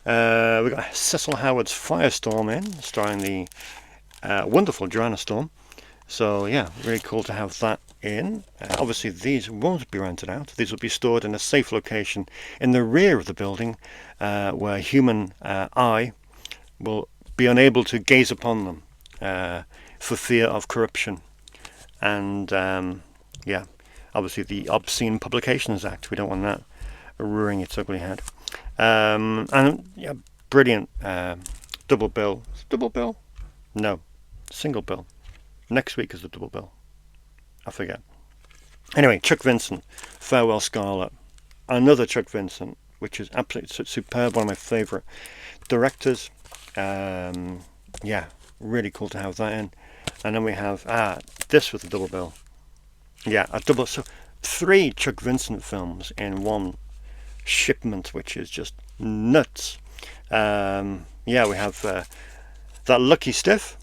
We've got Cecil Howard's Firestorm in, starring the wonderful Joanna Storm. So yeah, really cool to have that in. Obviously these won't be rented out. These will be stored in a safe location in the rear of the building where human eye will be unable to gaze upon them for fear of corruption. And yeah, obviously the Obscene Publications Act, we don't want that rearing its ugly head. And yeah, brilliant double bill. Double bill? No, single bill. Next week is the double bill. I forget. Anyway, Chuck Vincent, Farewell Scarlet. Another Chuck Vincent, which is absolutely superb, one of my favourite directors. Yeah, Really cool to have that in. And then we have this with a double bill. Yeah, a double. So 3 Chuck Vincent films in one shipment, which is just nuts. Yeah, we have that Lucky Stiff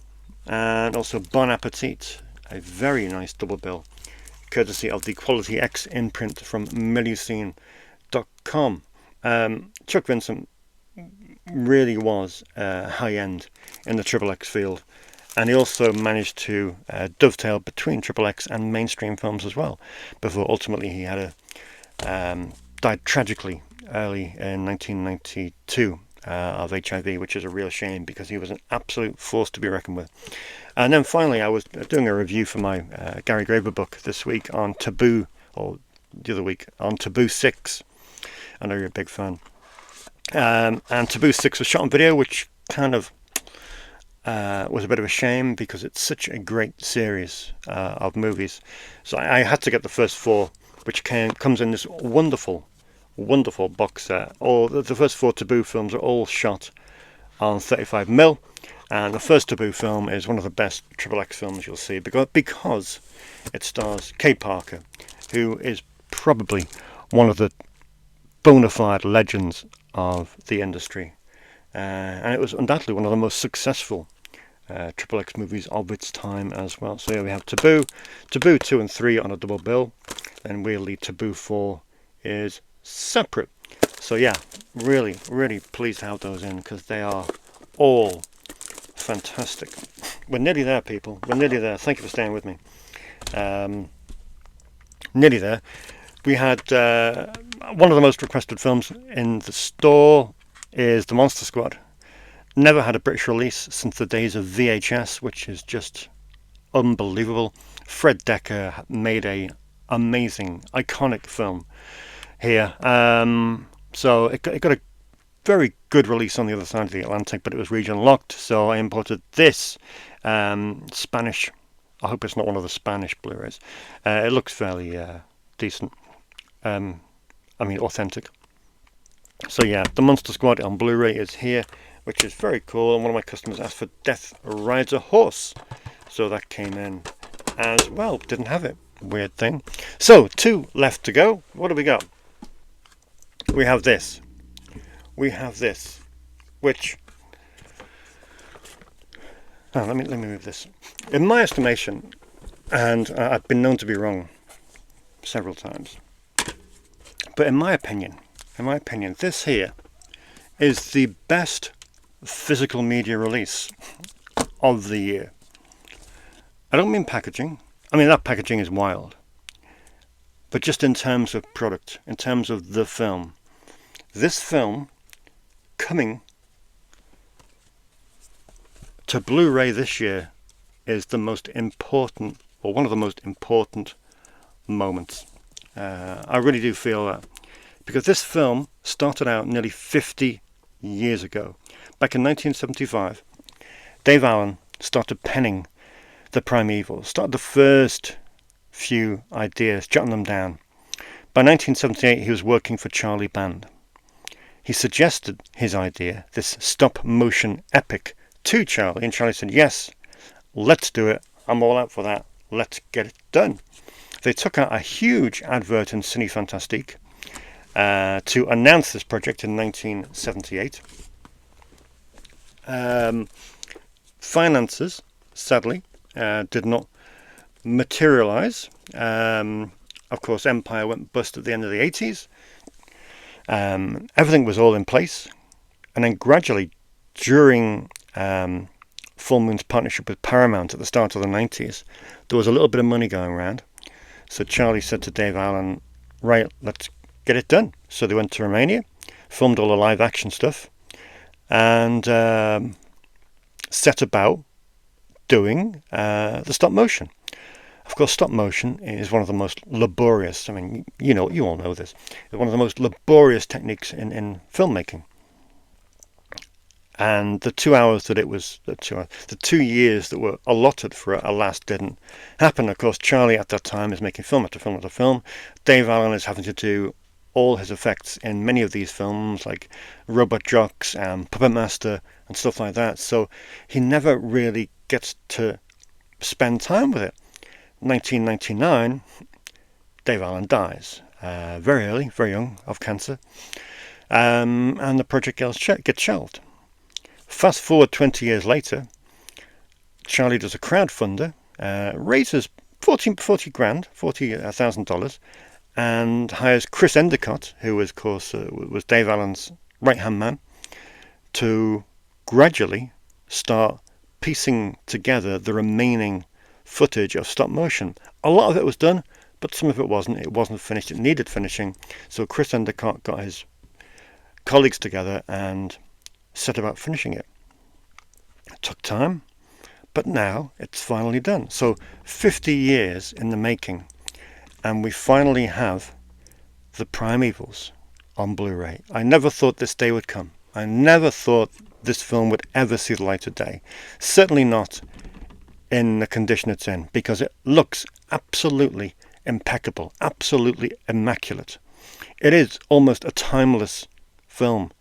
and also Bon Appetit, a very nice double bill, courtesy of the Quality X imprint from Melusine.com. Chuck Vincent really was high end in the Triple X field, and he also managed to dovetail between Triple X and mainstream films as well, before ultimately he had died tragically early in 1992 of HIV, which is a real shame because he was an absolute force to be reckoned with. And then finally, I was doing a review for my Gary Graver book this week on Taboo, or the other week on Taboo 6. I know you're a big fan. And Taboo 6 was shot on video, which kind of was a bit of a shame because it's such a great series of movies. So I had to get the first 4, which comes in this wonderful box set. All the first 4 Taboo films are all shot on 35mm, and the first Taboo film is one of the best Triple X films you'll see because it stars Kay Parker, who is probably one of the bona fide legends of the industry, and it was undoubtedly one of the most successful Triple X movies of its time as well. So here we have Taboo 2 and 3 on a double bill, and weirdly Taboo 4 is separate. So yeah, really pleased to have those in because they are all fantastic. We're nearly there, people. We're nearly there. Thank you for staying with me. Nearly there. We had one of the most requested films in the store is The Monster Squad. Never had a British release since the days of VHS, which is just unbelievable. Fred Decker made a amazing, iconic film here. So it got a very good release on the other side of the Atlantic, but it was region locked, so I imported this Spanish. I hope it's not one of the Spanish Blu-rays. It looks fairly decent. I mean, authentic. So yeah, The Monster Squad on Blu-ray is here, which is very cool, and one of my customers asked for Death Rides a Horse, so that came in as well. Didn't have it. Weird thing. So 2 left to go. What do we got? We have this, which let me move this. In my estimation, and I've been known to be wrong several times, but in my opinion, this here is the best physical media release of the year. I don't mean packaging. I mean, that packaging is wild. But just in terms of product, in terms of the film, this film coming to Blu-ray this year is the most important, or one of the most important moments. I really do feel that. Because this film started out nearly 50 years ago. Back in 1975, Dave Allen started penning the Primevals, started the first few ideas, jotting them down. By 1978, he was working for Charlie Band. He suggested his idea, this stop-motion epic, to Charlie, and Charlie said, yes, let's do it. I'm all out for that. Let's get it done. They took out a huge advert in Cine Fantastique to announce this project in 1978. Finances, sadly, did not materialize. Of course, Empire went bust at the end of the 80s. Everything was all in place, and then gradually, during Full Moon's partnership with Paramount at the start of the 90s, there was a little bit of money going around. So Charlie said to Dave Allen, right, let's get it done. So they went to Romania, filmed all the live action stuff, and set about doing the stop motion. Of course, stop motion is one of the most laborious, I mean, you all know this, it's one of the most laborious techniques in filmmaking. And the 2 hours that it was, the 2 years that were allotted for it, alas, didn't happen. Of course, Charlie at that time is making film after film after film. Dave Allen is having to do all his effects in many of these films, like Robot Jocks and Puppet Master and stuff like that. So he never really gets to spend time with it. 1999, Dave Allen dies very early, very young, of cancer, and the project gets shelved. Fast forward 20 years later, Charlie does a crowdfunder, raises $40,000, and hires Chris Endicott, who was, of course, was Dave Allen's right-hand man, to gradually start piecing together the remaining footage of stop motion. A lot of it was done, but some of it wasn't. It wasn't finished. It needed finishing. So Chris Endicott got his colleagues together and set about finishing it. It took time, but now it's finally done. So 50 years in the making, and we finally have the Primevals on Blu-ray. I never thought this day would come. I never thought this film would ever see the light of day. Certainly not in the condition it's in, because it looks absolutely impeccable, absolutely immaculate. It is almost a timeless film.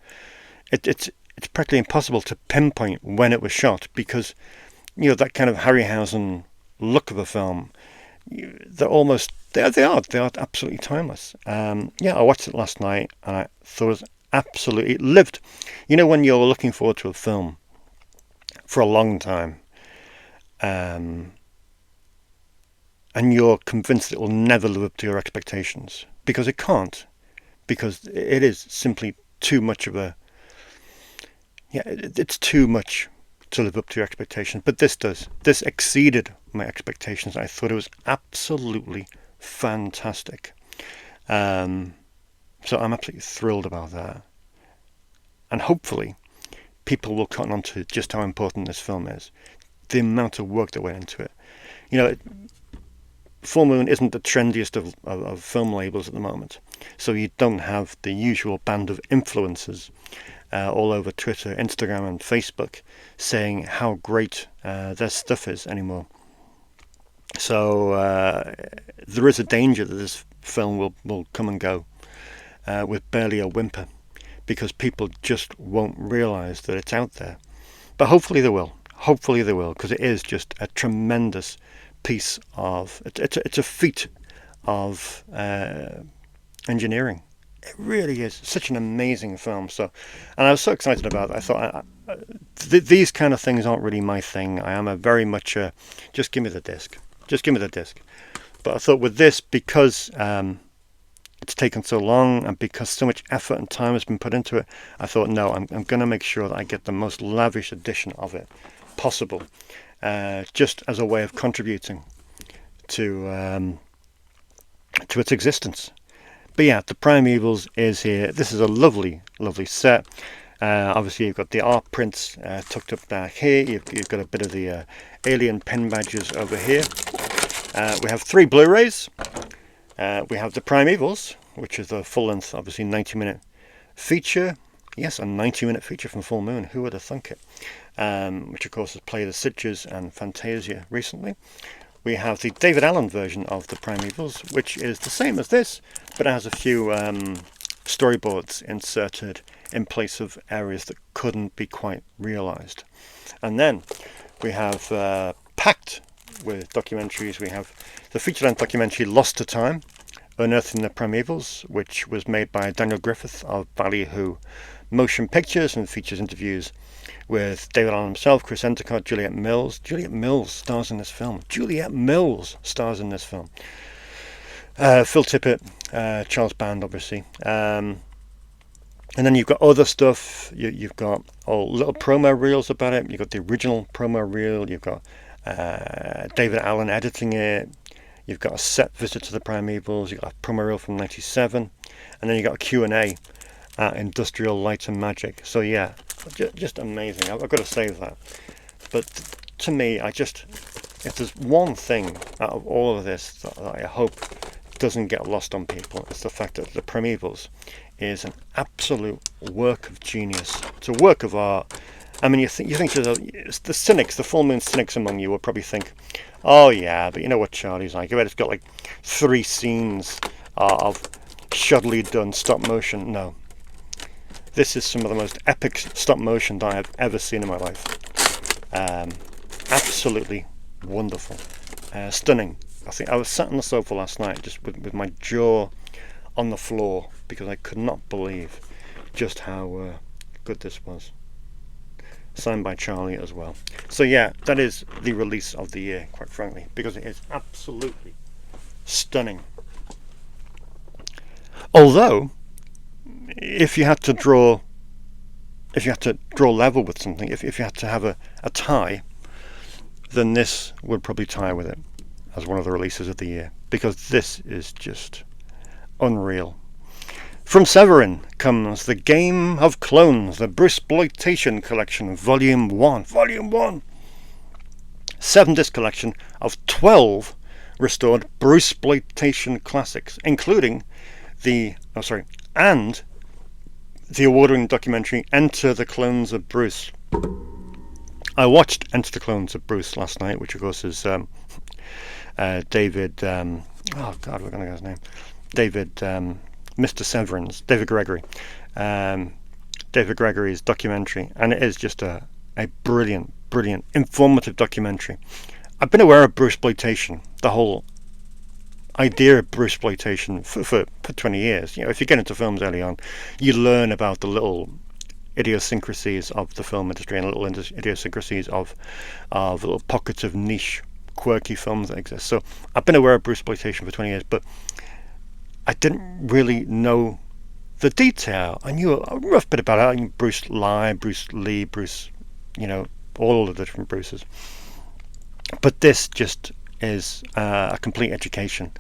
It's practically impossible to pinpoint when it was shot, because that kind of Harryhausen look of a film, they are absolutely timeless. I watched it last night and I thought it was absolutely, it lived. When you're looking forward to a film for a long time, and you're convinced it will never live up to your expectations, because it can't, because it is simply too much of a, it's too much to live up to your expectations. But this does. This exceeded my expectations. I thought it was absolutely fantastic. So I'm absolutely thrilled about that. And hopefully people will cotton on to just how important this film is. The amount of work that went into it. Full Moon isn't the trendiest of film labels at the moment. So you don't have the usual band of influencers all over Twitter, Instagram and Facebook saying how great their stuff is anymore. So there is a danger that this film will come and go with barely a whimper, because people just won't realise that it's out there. But hopefully they will. Hopefully they will, because it is just a tremendous piece of... It's a feat of engineering. It really is such an amazing film. And I was so excited about it. I thought these kind of things aren't really my thing. I am a very much just give me the disc. Just give me the disc. But I thought with this, because it's taken so long and because so much effort and time has been put into it, I thought, no, I'm going to make sure that I get the most lavish edition of it possible, just as a way of contributing to its existence. But yeah, the Primevals is here. This is a lovely, lovely set. Obviously, you've got the art prints tucked up back here. You've got a bit of the alien pen badges over here. We have 3 Blu-rays. We have the Primevals, which is a full-length, obviously 90-minute feature. Yes, a 90-minute feature from Full Moon. Who would have thunk it? Which, of course, has played the Sitges and Fantasia recently. We have the David Allen version of the Primevals, which is the same as this, but it has a few storyboards inserted in place of areas that couldn't be quite realised. And then we have packed with documentaries. We have the feature-length documentary Lost to Time, Unearthing the Primevals, which was made by Daniel Griffith of Ballyhoo Motion Pictures and features interviews with David Allen himself, Chris Endicott, Juliette Mills. Juliette Mills stars in this film. Phil Tippett, Charles Band, obviously. And then you've got other stuff. You've got little promo reels about it. You've got the original promo reel. You've got David Allen editing it. You've got a set visit to the Primevals. You've got a promo reel from 97. And then you've got a Q&A at Industrial Light and Magic. So yeah, just amazing. I've got to save that. But to me, if there's one thing out of all of this that I hope doesn't get lost on people, it's the fact that the Primevals is an absolute work of genius. It's a work of art. I mean, you think the cynics, the Full Moon cynics among you will probably think, oh yeah, but you know what Charlie's like. I bet it's got like 3 scenes of shoddily done stop motion. No. This is some of the most epic stop motion that I have ever seen in my life. Absolutely wonderful. Stunning. I think I was sat on the sofa last night just with my jaw on the floor because I could not believe just how good this was. Signed by Charlie as well. So yeah, that is the release of the year, quite frankly, because it is absolutely stunning. Although, if you had to draw level with something, if you had to have a tie, then this would probably tie with it as one of the releases of the year, because this is just unreal. From Severin comes The Game of Clones, the Bruceploitation Collection, Volume 1. 7-disc collection of 12 restored Bruceploitation classics, including the award-winning documentary Enter the Clones of Bruce. I watched Enter the Clones of Bruce last night, which of course is David. We're going to get his name. David, Mr. Severin's, David Gregory. David Gregory's documentary, and it is just a brilliant, informative documentary. I've been aware of Bruceploitation, the whole idea of Bruceploitation for 20 years. You know, if you get into films early on, you learn about the little idiosyncrasies of the film industry and little idiosyncrasies of little pockets of niche, quirky films that exist. So I've been aware of Bruceploitation for 20 years, but I didn't really know the detail. I knew a rough bit about it. I mean, Bruce Lee, Bruce, all the different Bruces. But this just is a complete education.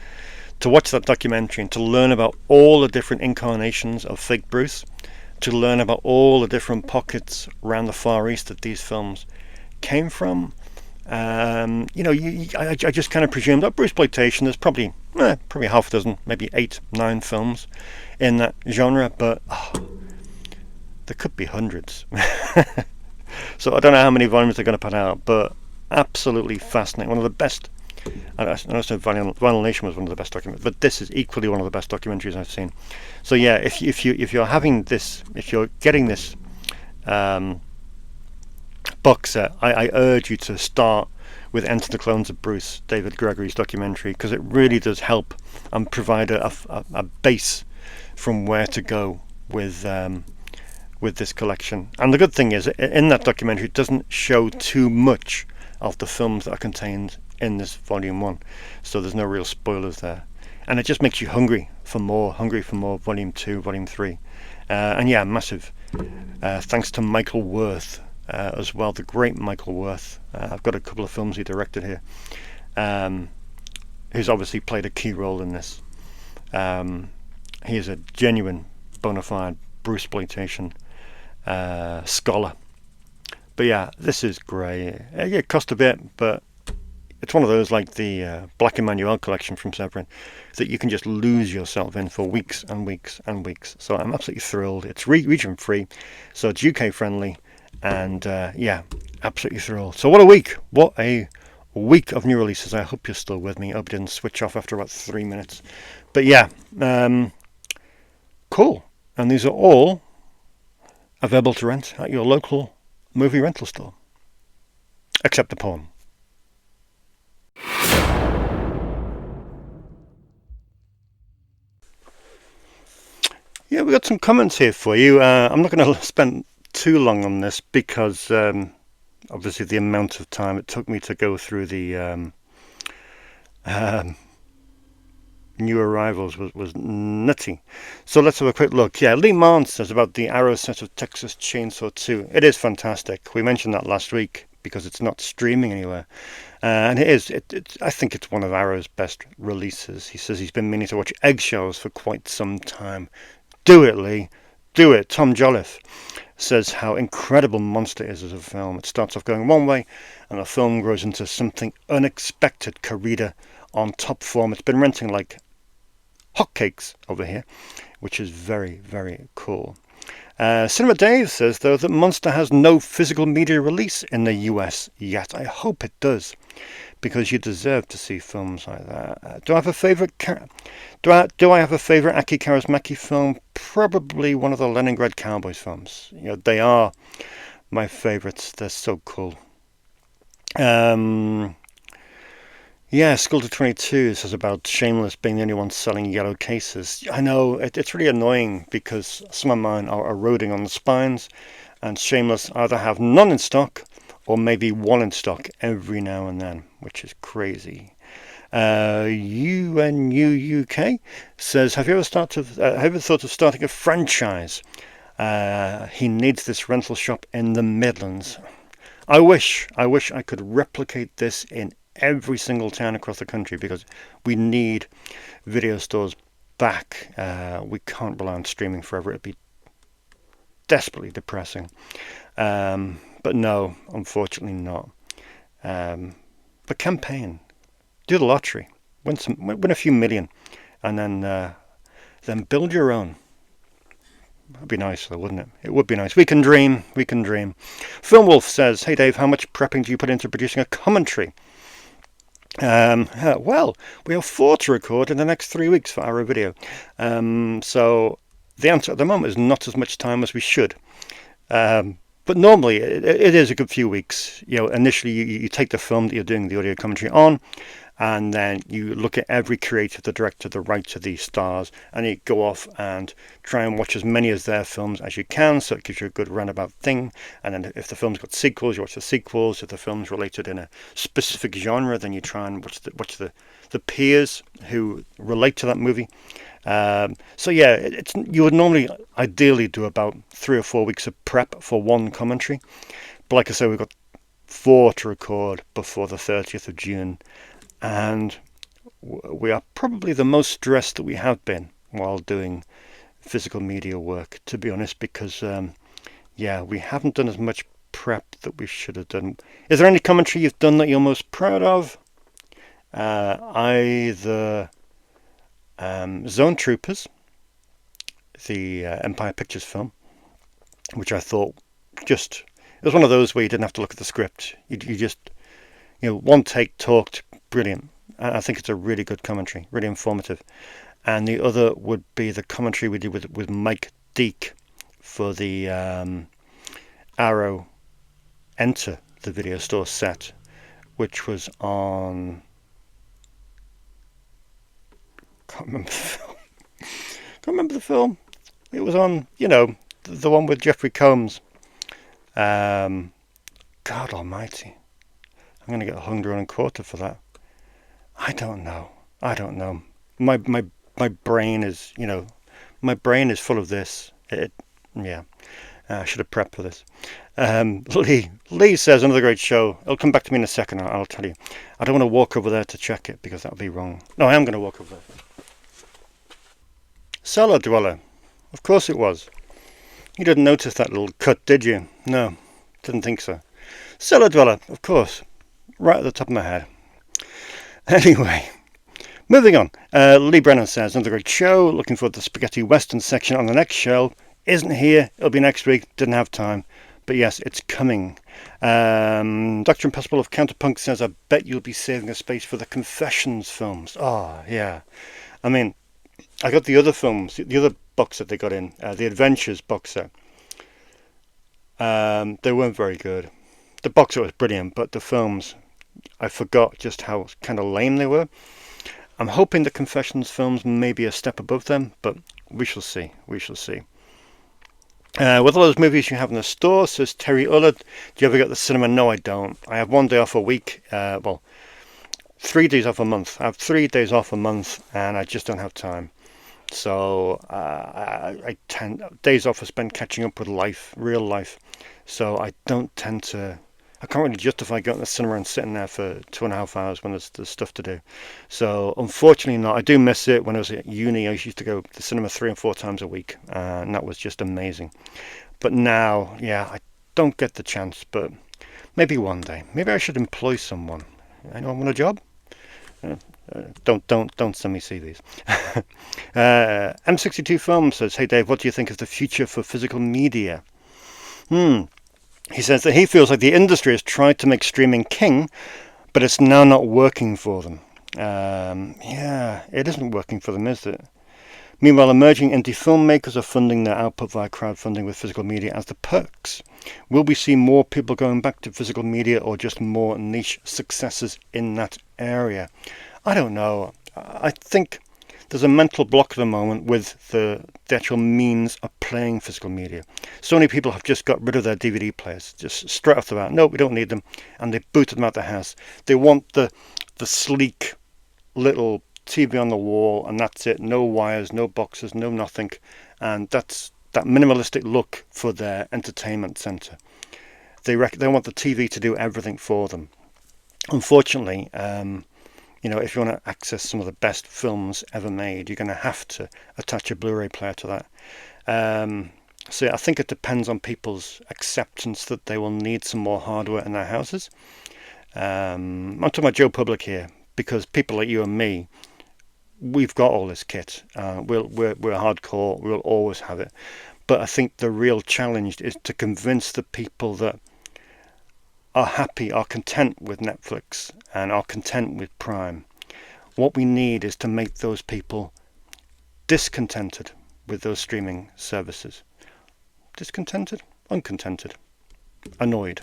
To watch that documentary and to learn about all the different incarnations of fake Bruce, to learn about all the different pockets around the Far East that these films came from. I just kind of presumed that Bruceploitation, there's probably half a dozen, maybe 8-9 films in that genre, but there could be hundreds. So I don't know how many volumes they're going to put out, but absolutely fascinating. One of the best. I know Vinyl Nation was one of the best documentaries, but this is equally one of the best documentaries I've seen. So yeah, if you're having this, if you're getting this box set, I urge you to start with Enter the Clones of Bruce, David Gregory's documentary, because it really does help and provide a base from where to go with this collection. And the good thing is, in that documentary, it doesn't show too much of the films that are contained in this volume 1, so there's no real spoilers there, and it just makes you hungry for more volume 2, volume 3, and yeah, massive thanks to Michael Worth as well, the great Michael Worth. I've got a couple of films he directed here, who's obviously played a key role in this. He is a genuine bona fide Bruceploitation scholar. But yeah, this is great. It cost a bit, but it's one of those, like the Black Emmanuel collection from Severin, that you can just lose yourself in for weeks and weeks and weeks. So I'm absolutely thrilled. It's region free, so it's UK friendly, and yeah, absolutely thrilled. So what a week! What a week of new releases. I hope you're still with me. I hope you didn't switch off after about 3 minutes. But yeah, cool. And these are all available to rent at your local movie rental store, except the porn. Yeah, we got some comments here for you. I'm not going to spend too long on this because obviously the amount of time it took me to go through the new arrivals was nutty. So let's have a quick look. Yeah, Lee Marn says about the Arrow set of Texas Chainsaw 2. It is fantastic. We mentioned that last week because it's not streaming anywhere. And it is. I think it's one of Arrow's best releases. He says he's been meaning to watch Eggshells for quite some time. Do it, Lee. Do it. Tom Jolliffe says how incredible Monster is as a film. It starts off going one way, and the film grows into something unexpected. Corrida on top form. It's been renting like hotcakes over here, which is very, very cool. Cinema Dave says, though, that Monster has no physical media release in the US yet. I hope it does, because you deserve to see films like that. Do I have a favourite? Do I have a favourite Aki Kaurismäki film? Probably one of the Leningrad Cowboys films. They are my favourites. They're so cool. Yeah, School to 22 says about Shameless being the only one selling yellow cases. I know, it's really annoying because some of mine are eroding on the spines, and Shameless either have none in stock or maybe one in stock every now and then, which is crazy. UNUUK says, have you ever thought of starting a franchise? He needs this rental shop in the Midlands. I wish I could replicate this in every single town across the country, because we need video stores back. We can't rely on streaming forever. It'd be desperately depressing. But no, unfortunately not. But campaign, do the lottery, win a few million, and then build your own. That'd be nice, though, wouldn't it? It would be nice. We can dream. We can dream. Film Wolf says, "Hey Dave, how much prepping do you put into producing a commentary?" Well, we have 4 to record in the next 3 weeks for our video. So the answer at the moment is not as much time as we should. But normally it is a good few weeks. Initially you take the film that you're doing the audio commentary on, and then you look at every creator, the director, the writer, the stars, and you go off and try and watch as many of their films as you can, so it gives you a good roundabout thing. And then if the film's got sequels, you watch the sequels. If the film's related in a specific genre, then you try and watch the peers who relate to that movie. So yeah, you would normally ideally do about 3 or 4 weeks of prep for one commentary. But like I say, we've got 4 to record before the 30th of June. And we are probably the most stressed that we have been while doing physical media work, to be honest, because, we haven't done as much prep that we should have done. Is there any commentary you've done that you're most proud of? Either Zone Troopers, the Empire Pictures film, which I thought it was one of those where you didn't have to look at the script. You just, one take, talked, brilliant. I think it's a really good commentary, really informative. And the other would be the commentary we did with Mike Deek for the Arrow Enter the Video Store set, which was on... Can't remember the film. It was on, the one with Jeffrey Combs. God almighty. I'm going to get $125 for that. I don't know. My brain is, my brain is full of this. I should have prepped for this. Lee says, another great show. It'll come back to me in a second, I'll tell you. I don't want to walk over there to check it, because that would be wrong. No, I am going to walk over there. Cellar Dweller. Of course it was. You didn't notice that little cut, did you? No, didn't think so. Cellar Dweller, of course. Right at the top of my head. Anyway, moving on. Lee Brennan says, another great show. Looking forward to the Spaghetti Western section on the next show. Isn't here. It'll be next week. Didn't have time. But yes, it's coming. Dr. Impossible of Counterpunk says, I bet you'll be saving a space for the Confessions films. Oh, yeah. I mean, I got the other films, the other box set they got in, the Adventures box set. They weren't very good. The box set was brilliant, but the films, I forgot just how kind of lame they were. I'm hoping the Confessions films may be a step above them, but we shall see. With all those movies you have in the store, says Terry Ullard, do you ever go to the cinema? No, I don't. I have 1 day off a week. 3 days off a month. I have 3 days off a month, and I just don't have time. So I tend days off are spent catching up with life, real life. So I can't really justify going to the cinema and sitting there for 2.5 hours when there's stuff to do. So unfortunately not. I do miss it. When I was at uni, I used to go to the cinema 3 and 4 times a week, and that was just amazing. But now, I don't get the chance, but maybe one day. Maybe I should employ someone. Anyone want a job? Don't send me CVs. M62 Film says, "Hey Dave, what do you think is the future for physical media?" He says that he feels like the industry has tried to make streaming king, but it's now not working for them. Yeah, it isn't working for them, is it? Meanwhile, emerging indie filmmakers are funding their output via crowdfunding with physical media as the perks. Will we see more people going back to physical media or just more niche successes in that area? I don't know. I think there's a mental block at the moment with the actual means of playing physical media. So many people have just got rid of their DVD players, just straight off the bat. No, we don't need them. And they booted them out the house. They want the sleek little TV on the wall, and that's it. No wires, no boxes, no nothing. And that's that minimalistic look for their entertainment centre. They want the TV to do everything for them. Unfortunately, if you want to access some of the best films ever made, you're going to have to attach a Blu-ray player to that. So I think it depends on people's acceptance that they will need some more hardware in their houses. I'm talking about Joe Public here, because people like you and me, we've got all this kit. We're hardcore. We'll always have it. But I think the real challenge is to convince the people that are happy, are content with Netflix and are content with Prime. What we need is to make those people discontented with those streaming services. Discontented? Uncontented. Annoyed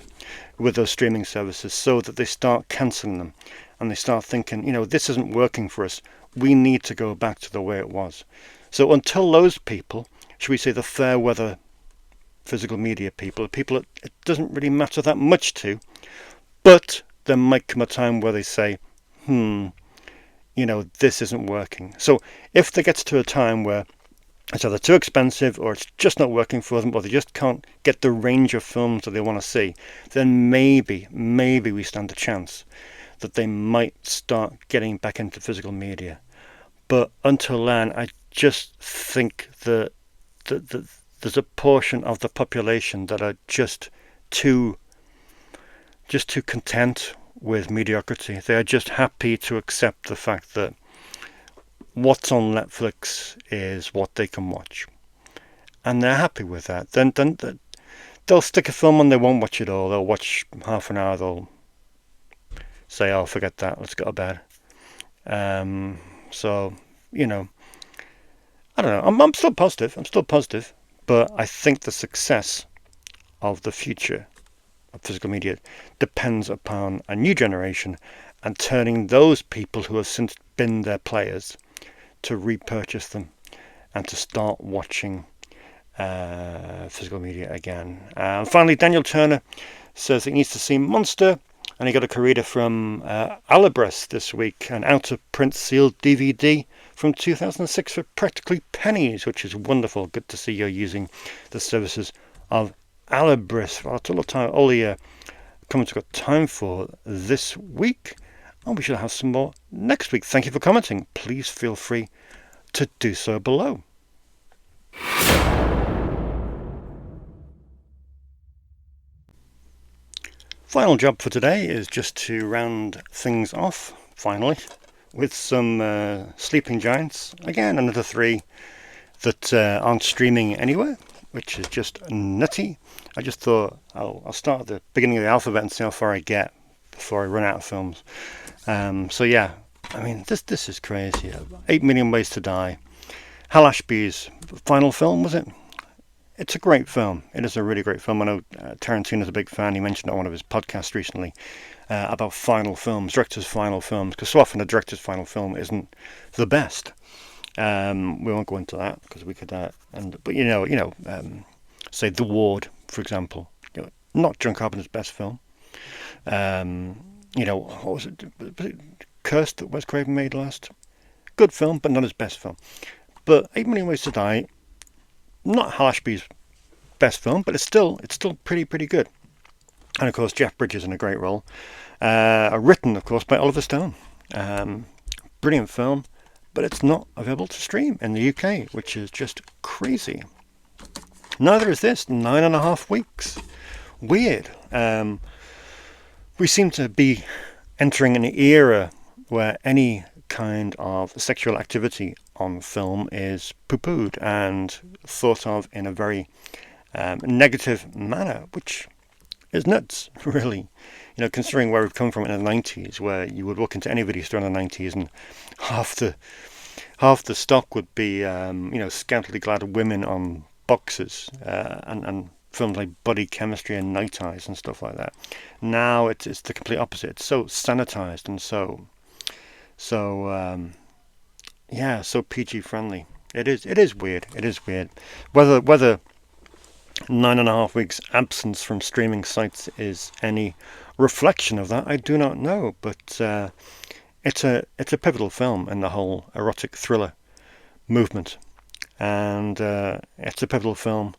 with those streaming services, so that they start cancelling them and they start thinking, this isn't working for us. We need to go back to the way it was. So until those people, should we say the fair weather physical media people, people it doesn't really matter that much to, but there might come a time where they say, this isn't working. So if there gets to a time where it's either too expensive or it's just not working for them, or they just can't get the range of films that they want to see, then maybe we stand a chance that they might start getting back into physical media. But until then, I just think that there's a portion of the population that are just too content with mediocrity. They are just happy to accept the fact that what's on Netflix is what they can watch, and they're happy with that. Then they'll stick a film on, they won't watch it all. They'll watch half an hour. They'll say, "Oh, forget that. Let's go to bed." So I don't know. I'm still positive. But I think the success of the future of physical media depends upon a new generation and turning those people who have since been their players to repurchase them and to start watching physical media again. And finally, Daniel Turner says he needs to see Monster, and he got a curator from Alibris this week, an out-of-print sealed DVD from 2006 for practically pennies, which is wonderful. Good to see you're using the services of Alibris. Well, that's all the comments I've got time for this week, and we shall have some more next week. Thank you for commenting. Please feel free to do so below. Final job for today is just to round things off, finally, with some Sleeping Giants. Again, another 3 that aren't streaming anywhere, which is just nutty. I just thought I'll start at the beginning of the alphabet and see how far I get before I run out of films. So yeah, I mean, this is crazy. 8 Million Ways to Die. Hal Ashby's final film, was it? It's a great film. It is a really great film. I know Tarantino's a big fan. He mentioned it on one of his podcasts recently about final films, director's final films, because so often a director's final film isn't the best. We won't go into that because we could. But say The Ward, for example, not John Carpenter's best film. What was it? Cursed that Wes Craven made last. Good film, but not his best film. But 8 Million Ways to Die, not Hal Ashby's best film, but it's still pretty good. And of course, Jeff Bridges in a great role. Written, of course, by Oliver Stone. Brilliant film, but it's not available to stream in the UK, which is just crazy. Neither is this. 9.5 weeks. Weird. We seem to be entering an era where any kind of sexual activity on film is poo-pooed and thought of in a very negative manner, which is nuts, really. You know, considering where we've come from in the 90s, where you would walk into any video store in the 90s and half the stock would be, scantily clad women on boxes, and films like Body Chemistry and Night Eyes and stuff like that. Now it's the complete opposite. It's so sanitized and so PG friendly. It is weird. It is weird. Whether 9.5 weeks absence from streaming sites is any reflection of that, I do not know. But it's a pivotal film in the whole erotic thriller movement, and it's a pivotal film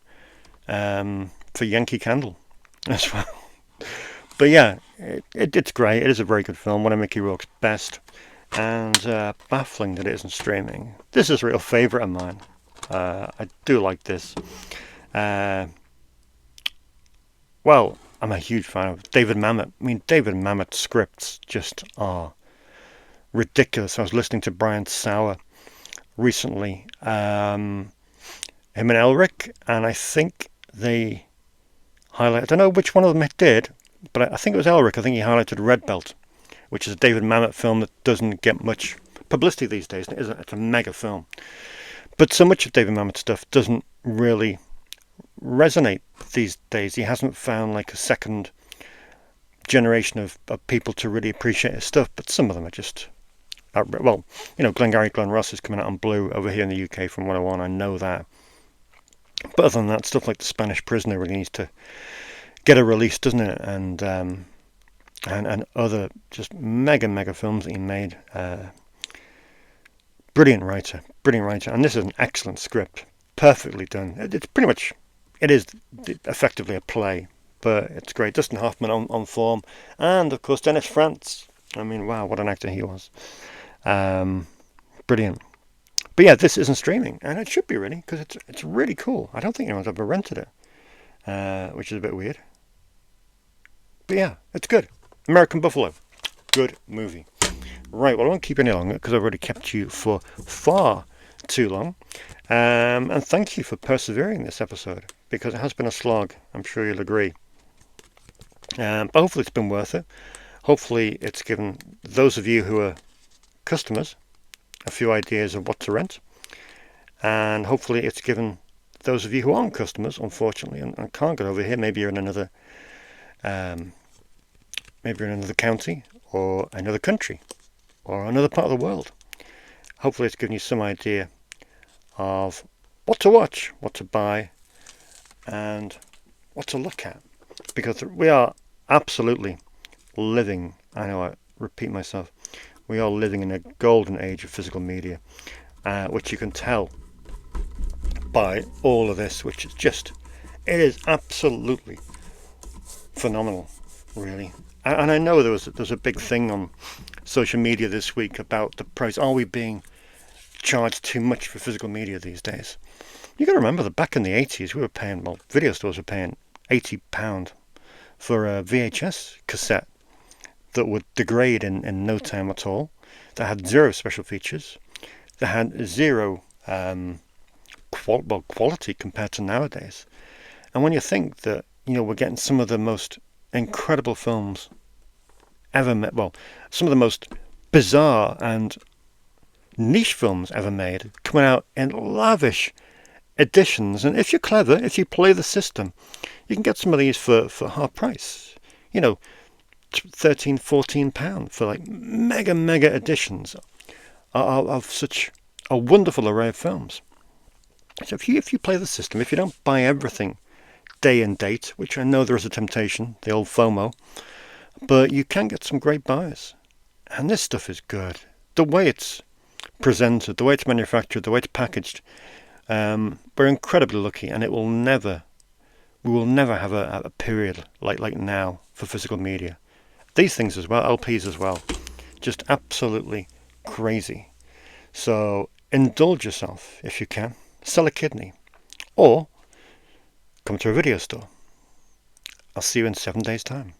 for Yankee Candle as well. But yeah, it's great. It is a very good film, one of Mickey Rourke's best, and baffling that it isn't streaming. This is a real favourite of mine. I do like this. Well, I'm a huge fan of David Mamet. I mean, David Mamet's scripts just are ridiculous. I was listening to Brian Sauer recently, him and Elric, and I think they highlighted, I don't know which one of them it did, but I think it was Elric. I think he highlighted Red Belt, which is a David Mamet film that doesn't get much publicity these days. It's a mega film. But so much of David Mamet's stuff doesn't really resonate these days. He hasn't found like a second generation of people to really appreciate his stuff, but some of them are just well, Glengarry Glen Ross is coming out on Blue over here in the UK from 101. I know that. But other than that, stuff like The Spanish Prisoner really needs to get a release, doesn't it? And other just mega films that he made. Brilliant writer. And this is an excellent script. Perfectly done. It is effectively a play, but it's great. Dustin Hoffman on form. And, of course, Dennis Franz. I mean, wow, what an actor he was. Brilliant. But yeah, this isn't streaming, and it should be really, because it's really cool. I don't think anyone's ever rented it, which is a bit weird. But yeah, it's good. American Buffalo. Good movie. Right, well, I won't keep any longer, because I've already kept you for far too long. And thank you for persevering this episode, because it has been a slog. I'm sure you'll agree. But hopefully it's been worth it. Hopefully it's given those of you who are customers a few ideas of what to rent. And hopefully it's given those of you who aren't customers, unfortunately, and can't get over here, maybe you're in another county or another country or another part of the world. Hopefully it's given you some idea of what to watch, what to buy, and what to look at. Because we are absolutely living, I know I repeat myself, we are living in a golden age of physical media, which you can tell by all of this, which is it is absolutely phenomenal, really. And I know there was a big thing on social media this week about the price. Are we being charged too much for physical media these days? You got to remember that back in the 80s, we were paying, video stores were paying £80 for a VHS cassette that would degrade in no time at all, that had zero special features, that had zero quality compared to nowadays. And when you think that, we're getting some of the most incredible films ever made, some of the most bizarre and niche films ever made, coming out in lavish editions, and if you're clever, if you play the system, you can get some of these for half price. £13-14 for like mega editions of such a wonderful array of films. So if you play the system, if you don't buy everything day and date, which I know there is a temptation, the old FOMO, but you can get some great buys. And this stuff is good. The way it's presented, the way it's manufactured, the way it's packaged, we're incredibly lucky, and we will never have a period like now for physical media. These things as well, LPs as well, just absolutely crazy. So indulge yourself if you can. Sell a kidney, or come to a video store. I'll see you in 7 days' time.